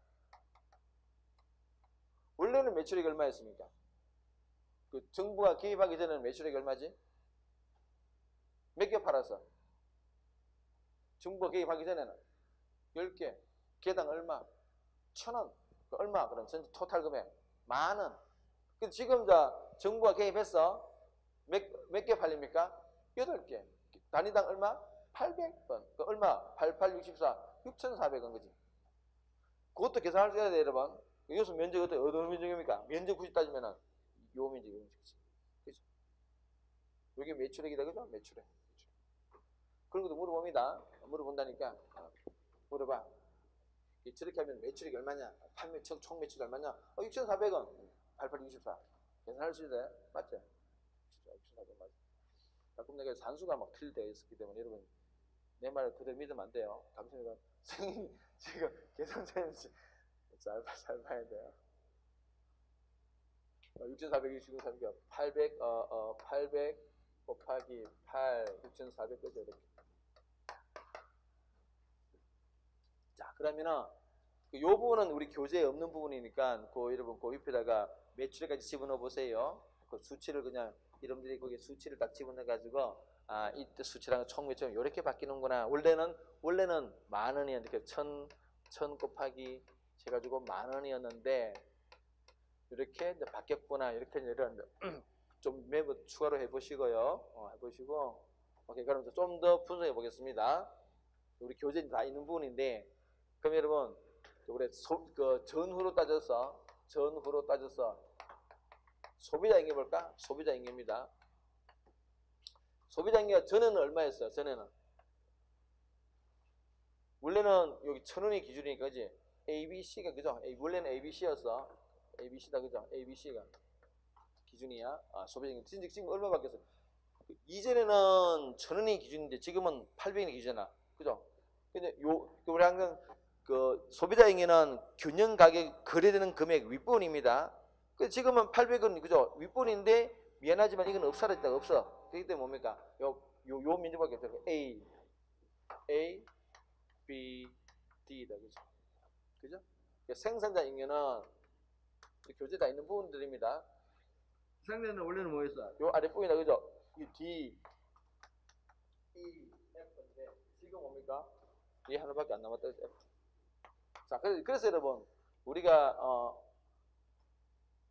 원래는 매출액이 얼마였습니까? 그 정부가 개입하기 전에는 매출액이 얼마지? 몇 개 팔았어? 정부가 개입하기 전에는 10개. 개당 얼마? 1,000원. 얼마? 그럼 전체 토탈 금액 10,000원. 근데 지금 정부가 개입했어. 몇 개 팔립니까? 8개. 단위당 얼마? 800원. 그 얼마? 8864. 6,400원 그지? 그것도 계산할 수 있어야 돼, 여러분. 여기서 면적 어떤 면적입니까? 면적 굳이 따지면은 요 면적이지. 그죠? 여기 매출액이다, 그죠? 매출액. 그런 것도 물어봅니다. 물어본다니까. 물어봐. 저렇게 하면 매출액이 얼마냐? 판매 총 매출이 얼마냐? 6,400원. 8864. 계산할 수 있어요? 맞죠? 6,400원 맞죠? 가끔 내가 산수가 막 틀되어 있었기 때문에 여러분 내 말을 그대로 믿으면 안 돼요. 당신이 선생님 지금 계산서인지 잘 봐야 돼요. 6,420, 800 곱하기 8, 6,400 끄죠 이렇게. 자, 그러면은 요 부분은 우리 교재에 없는 부분이니까 여러분 그 옆에다가 매출액까지 집어넣어 보세요. 그 수치를 그냥 여러분들이 거기에 수치를 딱 집어넣어 가지고 이때 수치랑 총 매출 이렇게 바뀌는구나. 원래는 10,000원이었는데 1,000 곱하기 해 가지고 10,000원이었는데 이렇게 이제 바뀌었구나. 이렇게 좀 매번 추가로 해 보시고요. 해 보시고 오케이. 그럼 좀 더 분석해 보겠습니다. 우리 교재에 다 있는 부분인데 그럼 여러분 우리 전후로 따져서 소비자 잉여 볼까? 소비자 잉여입니다. 소비자 잉여 전에는 얼마였어요? 전에는 원래는 여기 1,000원이 기준이니까 그지? ABC가 그죠? 원래는 ABC였어. ABC다 그죠? ABC가 기준이야. 소비자 잉여 지금 얼마 바뀌었어? 이전에는 1,000원이 기준인데 지금은 800원이 기준이잖아. 그죠? 근데 우리 항상 소비자 잉여는 균형 가격 거래되는 금액 윗부분입니다. 지금은 800원 그죠? 윗부분인데 미안하지만 이건 사라졌다가 없어. 그렇기 때문에 뭡니까? 요 면적밖에 없어요. A, B, D다 그죠? 그죠? 생산자 잉여는 교재 다 있는 부분들입니다. 생산자는 원래는 뭐였어? 요 아랫부분이다 그죠? 이 D, E, F인데 지금 뭡니까? 이 하나밖에 안 남았다. F. 자, 그래서 여러분 우리가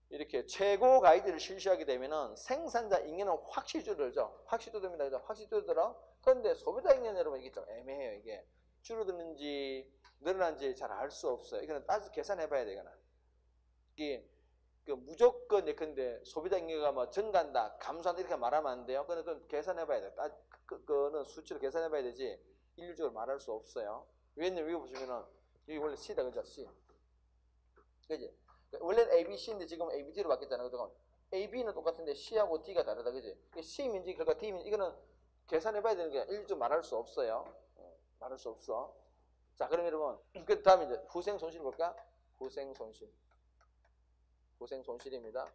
이렇게 최고 가이드를 실시하게 되면은 생산자 잉여는 확실히 줄어들죠. 확실히 줄어듭니다. 그죠? 확실히 줄어들어. 그런데 소비자 잉여는 여러분 이게 좀 애매해요. 이게 줄어드는지 늘어난지 잘 알 수 없어요. 이거는 따져서 계산해 봐야 되거나. 이게 무조건 예컨대 소비자 잉여가 뭐 증가한다, 감소한다 이렇게 말하면 안 돼요. 그건 계산해 봐야 돼. 그거는 수치로 계산해 봐야 되지 일률적으로 말할 수 없어요. 왜냐면 여기 보시면은 여기 원래 C다 그죠? C. 그지? 원래는 A, B, C인데 지금 A, B, D로 바뀌었잖아요. 그동안 A, B는 똑같은데 C하고 D가 다르다, 그지? C 민지 결과 D 민지 이거는 계산해봐야 되는 게 일주 말할 수 없어요. 말할 수 없어. 자, 그럼 여러분 그 다음에 이제 후생 손실 볼까? 후생 손실. 후생 손실입니다.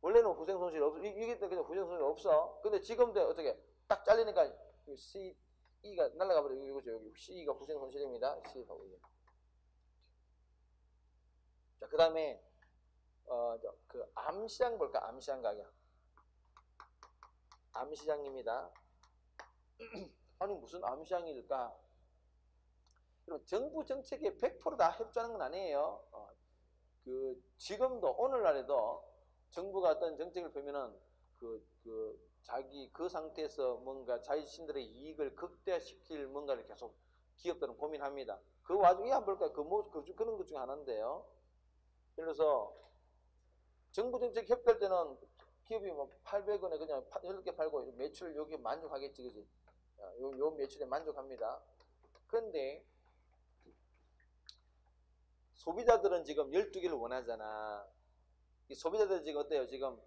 원래는 후생 손실 없어. 이게 그냥 후생 손실 없어. 근데 지금도 어떻게 딱 잘리니까 C, E가 날아가 버려. 이거죠. 여기 C가 후생 손실입니다. C가 E. 자, 그 다음에 그 암시장 볼까? 암시장 가격. 암시장입니다. 아니 무슨 암시장일까? 그럼 정부 정책에 100% 다 협조하는 건 아니에요. 그 지금도 오늘날에도 정부가 어떤 정책을 펴면은 자기 그 상태에서 뭔가 자신들의 이익을 극대화시킬 뭔가를 계속 기업들은 고민합니다. 그 와중에 한번 볼까요? 그런 것 중에 하나인데요. 예를 들어서 정부 정책 협조할 때는 기업이 뭐 800원에 그냥 10개 팔고 매출 여기 만족하겠지, 그지? 요 매출에 만족합니다. 그런데 소비자들은 지금 12개를 원하잖아. 이 소비자들은 지금 어때요? 지금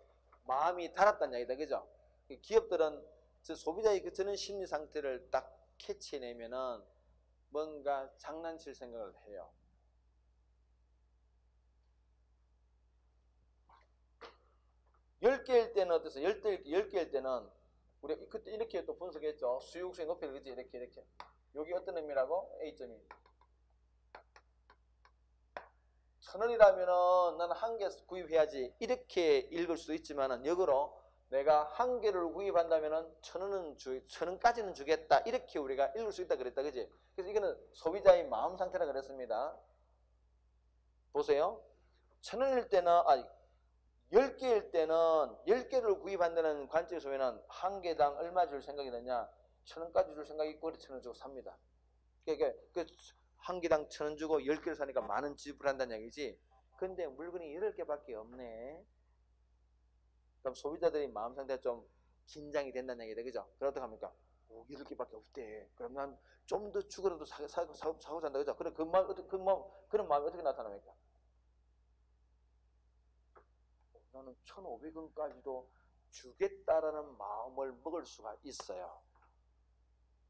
마음이 달았다는 이야기다, 그죠? 기업들은 소비자의 그 저는 심리 상태를 딱 캐치해내면은 뭔가 장난칠 생각을 해요. 열 개일 때는 어땠어요? 10개일 때는 우리 그때 이렇게 또 분석했죠. 수요국수의 높이를 그지? 이렇게. 여기 어떤 의미라고? A점이. 1,000원이라면은 나는 한 개 구입해야지. 이렇게 읽을 수도 있지만은 역으로 내가 한 개를 구입한다면은 1,000원까지는 주겠다. 이렇게 우리가 읽을 수 있다 그랬다. 그지? 그래서 이거는 소비자의 마음 상태라 그랬습니다. 보세요. 1,000원일 때는, 10개일 때는 10개를 구입한다는 관점에서 보면 한 개당 얼마 줄 생각이 되냐? 1,000원까지 줄 생각이 있고 1,000원 주고 삽니다. 그러니까 한 개당 1,000원 주고 10개를 사니까 만원 지불한다는 얘기지. 근데 물건이 8개밖에 없네. 그럼 소비자들의 마음 상태가 좀 긴장이 된다는 얘기다. 그죠? 그럼 어떡합니까? 8개밖에 없대. 그럼 난 좀 더 주고라도 사고 산다. 그죠? 그럼 그런 마음이 어떻게 나타납니까? 나는 1,500원까지도 주겠다라는 마음을 먹을 수가 있어요.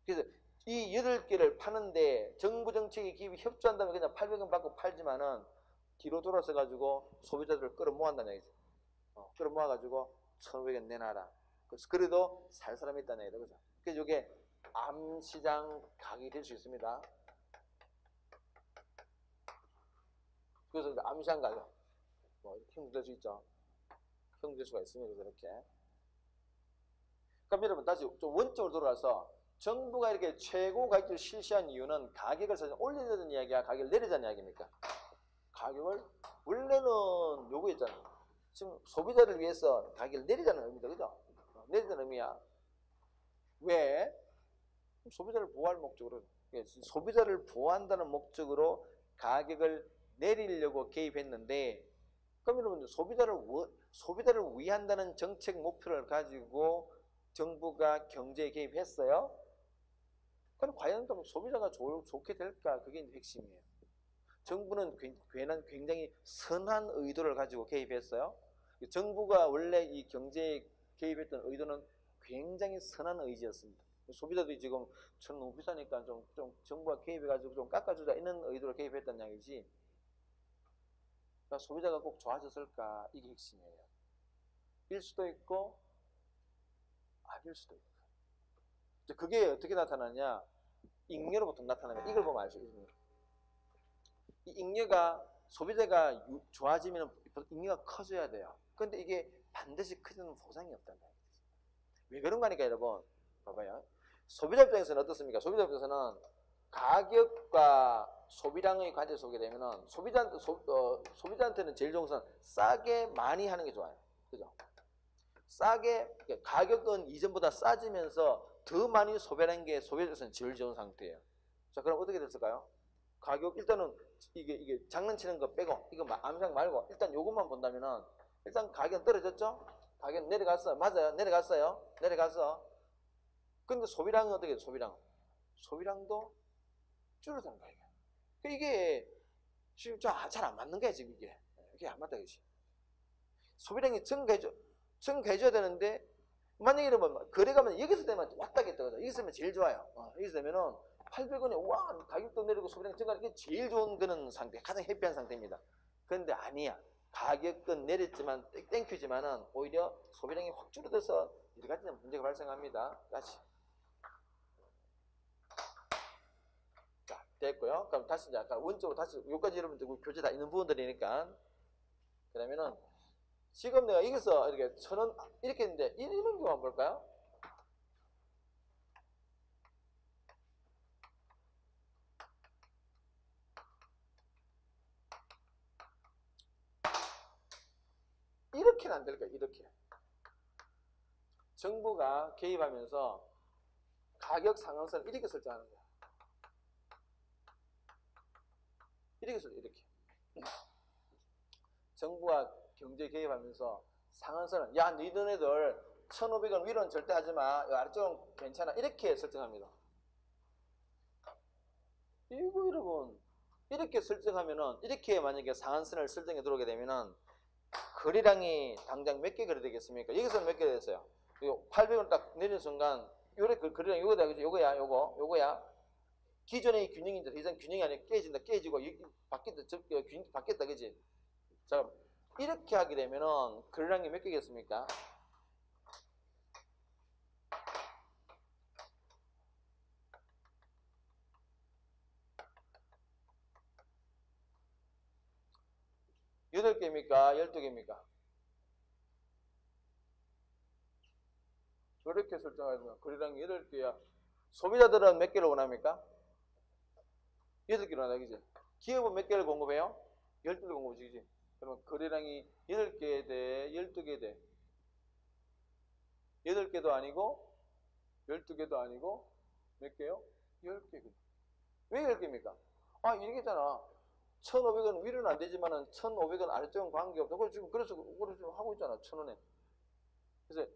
그래서 이 8개를 파는데 정부 정책에 기업이 협조한다면 그냥 800원 받고 팔지만은 뒤로 돌아서 가지고 소비자들을 끌어모았다는 얘기죠. 끌어모아가지고 1,500원 내놔라. 그래도 살 사람이 있다는 얘기죠. 그죠? 그래서 이게 암시장 가격이 될 수 있습니다. 그래서 암시장 가격. 이렇게 형성될 수 있죠. 형성될 수가 있습니다. 이렇게. 그럼 여러분 다시 좀 원점으로 돌아와서 정부가 이렇게 최고 가격을 실시한 이유는 가격을 사실 올리자는 이야기야, 가격을 내리자는 이야기입니까? 가격을 원래는 요구했잖아요. 지금 소비자를 위해서 가격을 내리자는 의미다, 그죠? 내리자는 의미야. 왜? 소비자를 보호할 목적으로, 소비자를 보호한다는 목적으로 가격을 내리려고 개입했는데, 그럼 여러분 소비자를 위한다는 정책 목표를 가지고 정부가 경제에 개입했어요. 그럼 과연 소비자가 좋게 될까? 그게 핵심이에요. 정부는 굉장히 선한 의도를 가지고 개입했어요. 정부가 원래 이 경제에 개입했던 의도는 굉장히 선한 의지였습니다. 소비자들이 지금 천 너무 비싸니까 좀 정부가 개입해가지고 좀 깎아주자 이런 의도로 개입했다는 얘기지. 그러니까 소비자가 꼭 좋아졌을까? 이게 핵심이에요. 일 수도 있고 아닐 수도 있고. 그게 어떻게 나타나냐? 잉여로 보통 나타나면 이걸 보면 알 수 있습니다. 이 잉여가 소비자가 좋아지면 잉여가 커져야 돼요. 그런데 이게 반드시 크지는 보장이 없다는 거예요. 왜 그런 거니까 여러분 봐봐요. 소비자 입장에서는 어떻습니까? 소비자 입장에서는 가격과 소비량의 관계에서 보게 되면은 소비자한테는 제일 좋은 것은 싸게 많이 하는 게 좋아요. 그죠? 싸게, 가격은 이전보다 싸지면서 더 많이 소비하는 게 소비자에서는 제일 좋은 상태예요. 자, 그럼 어떻게 됐을까요? 가격, 일단은 이게 장난치는 거 빼고, 이거 암상 말고, 일단 요것만 본다면은, 일단 가격은 떨어졌죠? 가격은 내려갔어요. 맞아요. 내려갔어. 근데 소비량은 어떻게 돼요? 소비량도 줄어드는 거예요. 이게 지금 잘 안 맞는 거야, 지금 이게. 이게 안 맞다, 그지? 소비량이 증가해줘야 되는데, 만약에 이러면 거래 가면 여기서 되면 왔다 갔다 하거든. 여기서 되면 제일 좋아요. 여기서 되면은 800원에 와 가격도 내리고 소비량 증가하는 게 제일 좋은 그런 상태, 가장 해피한 상태입니다. 그런데 아니야. 가격은 내렸지만 땡큐지만은 오히려 소비량이 확 줄어들어서 여러 가지 문제가 발생합니다. 다시. 자, 됐고요. 그럼 다시 이제 아까 원적으로 다시 여기까지 여러분들 교재 다 있는 부분들이니까. 그러면은 지금 내가 여기서 이렇게 1,000원 이렇게 했는데 이런 경우 한번 볼까요? 이렇게는 안 될 거예요. 이렇게. 정부가 개입하면서 가격 상한선을 이렇게 설정하는 거야. 이렇게 설정, 이렇게. 정부가 경제 개입하면서 상한선을, 야, 니들네들 1,500원 위로는 절대 하지 마. 아래쪽은 괜찮아. 이렇게 설정합니다. 이거 여러분, 이렇게 설정하면은, 이렇게 만약에 상한선을 설정해 들어오게 되면은, 거래량이 당장 몇 개 거래되겠습니까? 여기서는 몇 개 됐어요? 800원 딱 내리는 순간, 요래 거래량 요거다, 그죠? 요거야, 요거야. 기존의 균형인데 더 이상 균형이 아니라 깨지고, 바뀌었다, 그지? 자, 이렇게 하게 되면은, 거래량이 몇 개겠습니까? 여덟 개입니까? 12개입니까? 이렇게 설정하면 거래량이 8개야. 소비자들은 몇 개를 원합니까? 8개를 원한다, 그지? 기업은 몇 개를 공급해요? 12개를 공급하지, 그지? 그러면 거래량이 8개 돼, 12개 돼. 8개도 아니고, 12개도 아니고, 몇 개요? 10개. 왜 10개입니까? 아, 이러겠잖아. 1,500원 위로는 안 되지만은 1,500원 아래쪽은 관계없다. 그래서 하고 있잖아, 1,000원에. 그래서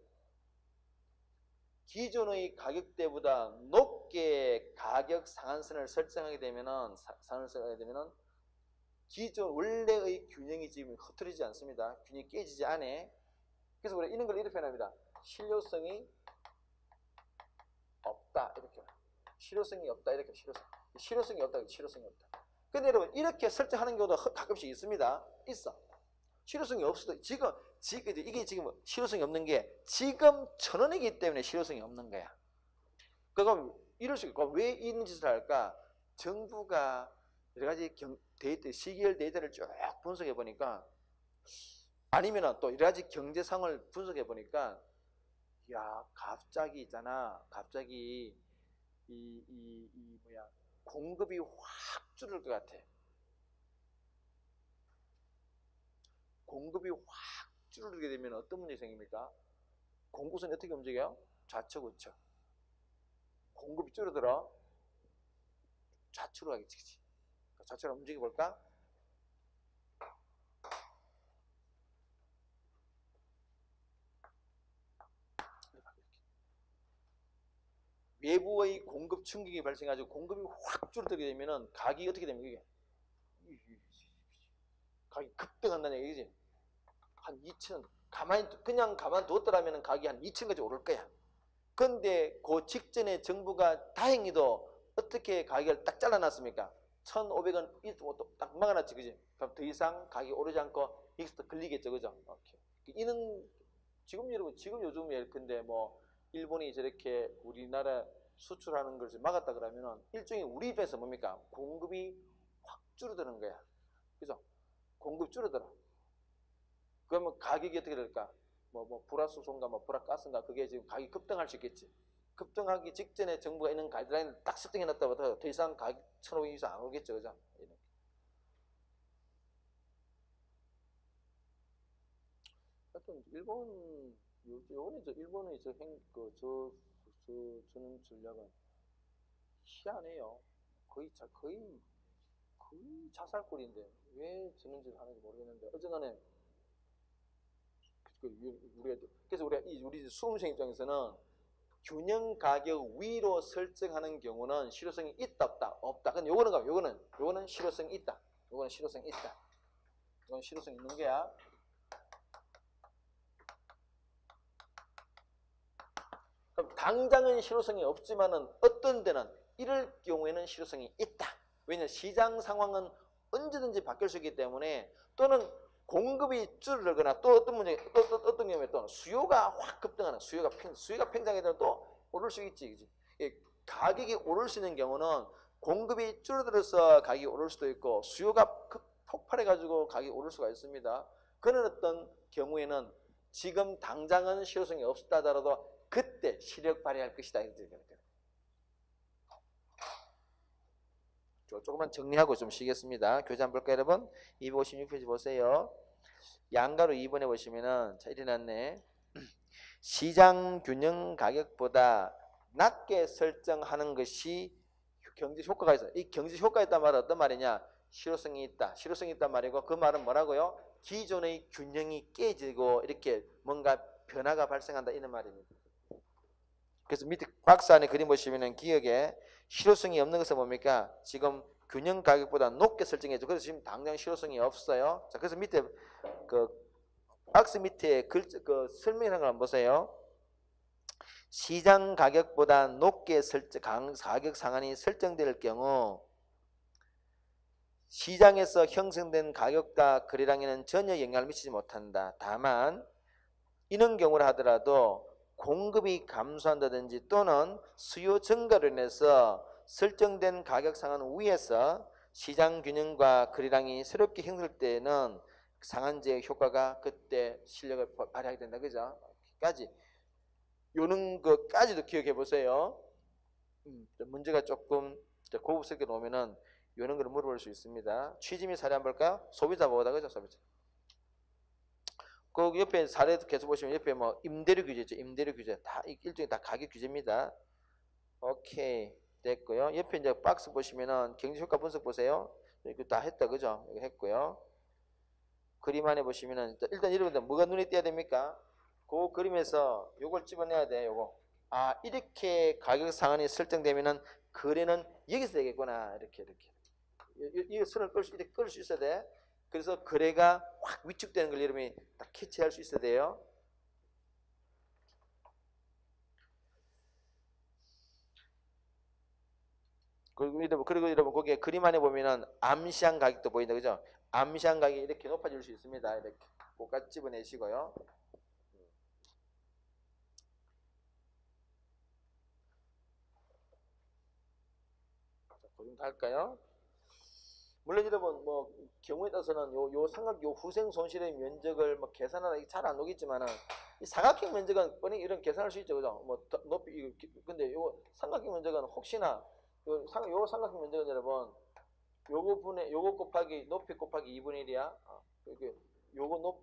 기존의 가격대보다 높게 가격 상한선을 설정하게 되면은 기존 원래의 균형이 지금 흐트러지지 않습니다. 균형이 깨지지 않아. 그래서 우리가 이런 걸 이렇게 표현합니다. 실효성이 없다, 이렇게. 실효성이 없다, 이렇게. 실효성이 없다. 근데 여러분, 이렇게 설정하는 경우도 가끔씩 있습니다. 있어. 실효성이 없어도 이게 지금 실효성이 없는 게 지금 1,000원이기 때문에 실효성이 없는 거야. 그럼 이럴 수 있고, 왜 이런 짓을 할까? 정부가 여러 가지 시계열 데이터를 쭉 분석해 보니까, 아니면 또 여러 가지 경제상을 분석해 보니까, 야, 갑자기 있잖아. 갑자기 공급이 확 줄을 것 같아. 공급이 확 줄어들게 되면 어떤 문제가 생깁니까? 공급선이 어떻게 움직여요? 좌측, 우측. 공급이 줄어들어 좌측으로 가겠지. 좌측으로 움직여 볼까? 외부의 공급 충격이 발생해가지고 공급이 확 줄어들게 되면은 가격이 어떻게 됩니까? 이게 가격이 급등한다는 얘기지. 한 2천, 그냥 가만 두었더라면 가격이 한 2천까지 오를 거야. 근데 그 직전에 정부가 다행히도 어떻게 가격을 딱 잘라놨습니까? 1,500원 딱 막아놨지, 그지? 그럼 더 이상 가격이 오르지 않고 여기서 걸리겠죠, 그죠? 오케이. 이는 지금 요즘 예컨대 뭐 일본이 저렇게 우리나라 수출하는 것을 막았다 그러면은 일종의 우리 입에서 뭡니까? 공급이 확 줄어드는 거야. 그죠? 공급 줄어들어. 그러면 가격이 어떻게 될까? 불화수소인가 불화가스인가 그게 지금 가격이 급등할 수 있겠지. 급등하기 직전에 정부가 있는 가이드라인을 딱 설정해 놨다고 더 이상 가격 1,500원 이상 안 오겠죠, 그죠? 하여튼 일본의 저는 전략은 희한해요. 거의 자살골인데 왜 저런 짓을 하는지 모르겠는데 어쨌간에 그래서 우리 수험생 입장에서는 균형 가격 위로 설정하는 경우는 실효성이 있다 없다. 근데 요거는 실효성이 있다. 이거는 실효성이 있다. 이건 실효성 있는 거야. 그럼 당장은 실효성이 없지만은 어떤 데는 이럴 경우에는 실효성이 있다. 왜냐하면 시장 상황은 언제든지 바뀔 수 있기 때문에, 또는 공급이 줄어들거나, 또 어떤 문제, 어떤 경우에 또 수요가 확 급등하는, 수요가 팽창이 되면 또 오를 수 있지, 그지? 가격이 오를 수 있는 경우는 공급이 줄어들어서 가격이 오를 수도 있고, 수요가 폭발해가지고 가격이 오를 수가 있습니다. 그런 어떤 경우에는 지금 당장은 실효성이 없다 하더라도 그때 시력 발휘할 것이다. 조금만 정리하고 좀 쉬겠습니다. 교재 한번 볼까요, 여러분? 256페이지 보세요. 양가로 2번에 보시면은, 자, 이리 났네. 시장 균형 가격보다 낮게 설정하는 것이 경제 효과가 있어요. 이 경제 효과가 있단 말은 어떤 말이냐? 실효성이 있다. 실효성이 있단 말이고, 그 말은 뭐라고요? 기존의 균형이 깨지고 이렇게 뭔가 변화가 발생한다, 이런 말입니다. 그래서 밑에 박스 안에 그림 보시면은 기억에 실효성이 없는 것은 뭡니까? 지금 균형 가격보다 높게 설정해줘. 그래서 지금 당장 실효성이 없어요. 자, 그래서 밑에 그 박스 밑에 그 설명하는 걸 한번 보세요. 시장 가격보다 높게 가격 상한이 설정될 경우 시장에서 형성된 가격과 거래량에는 전혀 영향을 미치지 못한다. 다만 이런 경우를 하더라도 공급이 감소한다든지 또는 수요 증가로 인해서 설정된 가격 상한 위에서 시장 균형과 거래량이 새롭게 형성될 때는 상한제 효과가 그때 실력을 발휘하게 된다. 그죠? 까지. 요런 것까지도 기억해 보세요. 문제가 조금 고급스럽게 놓으면은 요런 걸 물어볼 수 있습니다. 취지미 사례 한번 볼까요? 소비자 보호다. 그죠? 소비자. 그 옆에 사례도 계속 보시면 옆에 뭐 임대료 규제 있죠. 임대료 규제 다 일종의 다 가격 규제입니다. 오케이, 됐고요. 옆에 이제 박스 보시면은 경제 효과 분석 보세요. 이거 다 했다, 그죠? 이거 했고요. 그림 안에 보시면은 일단 여러분들 뭐가 눈에 띄어야 됩니까? 그 그림에서 요걸 집어내야 돼. 요거. 아, 이렇게 가격 상한이 설정되면은 거래는 여기서 되겠구나. 이렇게 이 선을 이렇게 끌 수 있어야 돼. 그래서 거래가 확 위축되는 걸 여러분이 딱 캐치할 수 있어야 돼요. 그리고 여러분 거기에 그림 안에 보면은 암시한 가격도 보인다, 그죠? 암시한 가격이 이렇게 높아질 수 있습니다. 이렇게 꼭까지 집어내시고요. 자, 그림 할까요? 물론 여러분 뭐 경우에 따라서는 요 후생 손실의 면적을 뭐 계산하기 잘 안 오겠지만은 이 사각형 면적은 뻔히 이런 계산할 수 있죠, 그죠? 뭐 높이 근데 요 삼각형 면적은 혹시나 요 삼각형 면적은 여러분 요거 곱하기 높이 곱하기 2분의 1이야. 이렇게 요거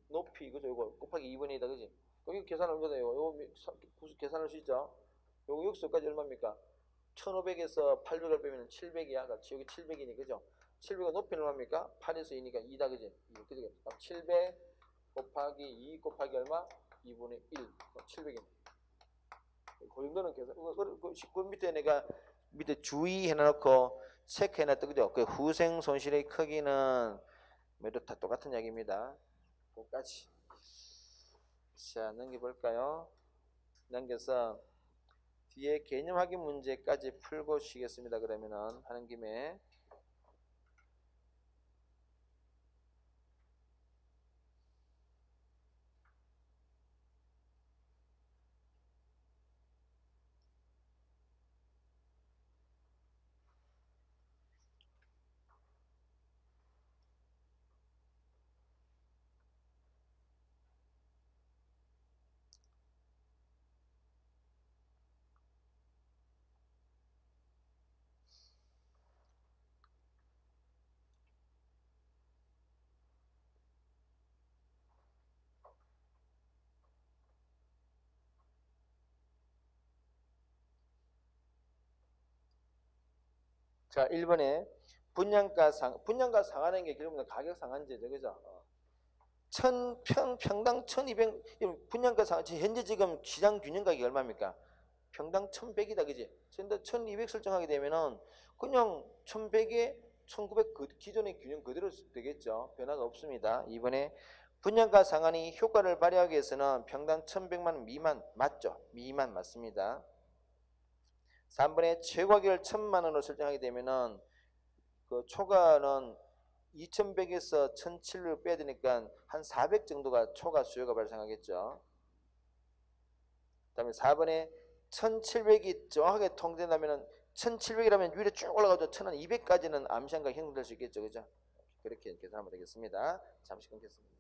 높이 그죠? 요거 곱하기 2분의 1이다, 그지? 여기 계산하는 거예요. 요거 계산할 수 있죠? 요거 여기서까지 얼마입니까? 1500에서 800을 빼면 700이야. 그렇지? 여기 700이니, 그죠? 700은 높이는 얼마입니까? 8에서 2니까 2다, 그지? 그지? 700 곱하기 2 곱하기 얼마? 2분의 1. 700이네. 그 정도는 계산. 그 밑에 내가 밑에 주의해놓고 체크해놨다, 그죠? 그 후생 손실의 크기는 모두 다 똑같은 이야기입니다. 그까지. 자, 넘겨볼까요? 넘겨서 뒤에 개념 확인 문제까지 풀고 쉬겠습니다. 그러면은 하는 김에 자, 1번에 분양가 상하는 게 결국은 가격 상한제죠, 그죠? 평당 1200, 분양가 상한, 현재 지금 시장 균형 가격이 얼마입니까? 평당 1100이다, 그지? 근데 1200 설정하게 되면은 그냥 1100에 1900 기존의 균형 그대로 되겠죠. 변화가 없습니다. 이번에 분양가 상한이 효과를 발휘하기 위해서는 평당 1100만 원 미만 맞죠? 미만 맞습니다. 3번에 최고가격을 1000만 원으로 설정하게 되면은 그 초과는 2100에서 1700 빼야 되니까 한 400 정도가 초과 수요가 발생하겠죠. 그 다음에 4번에 1700이 정확하게 통된다면 1700이라면 위로 쭉 올라가죠. 1200까지는 암시한가 형성될 수 있겠죠. 그죠? 그렇게 계산하면 되겠습니다. 잠시 끊겠습니다.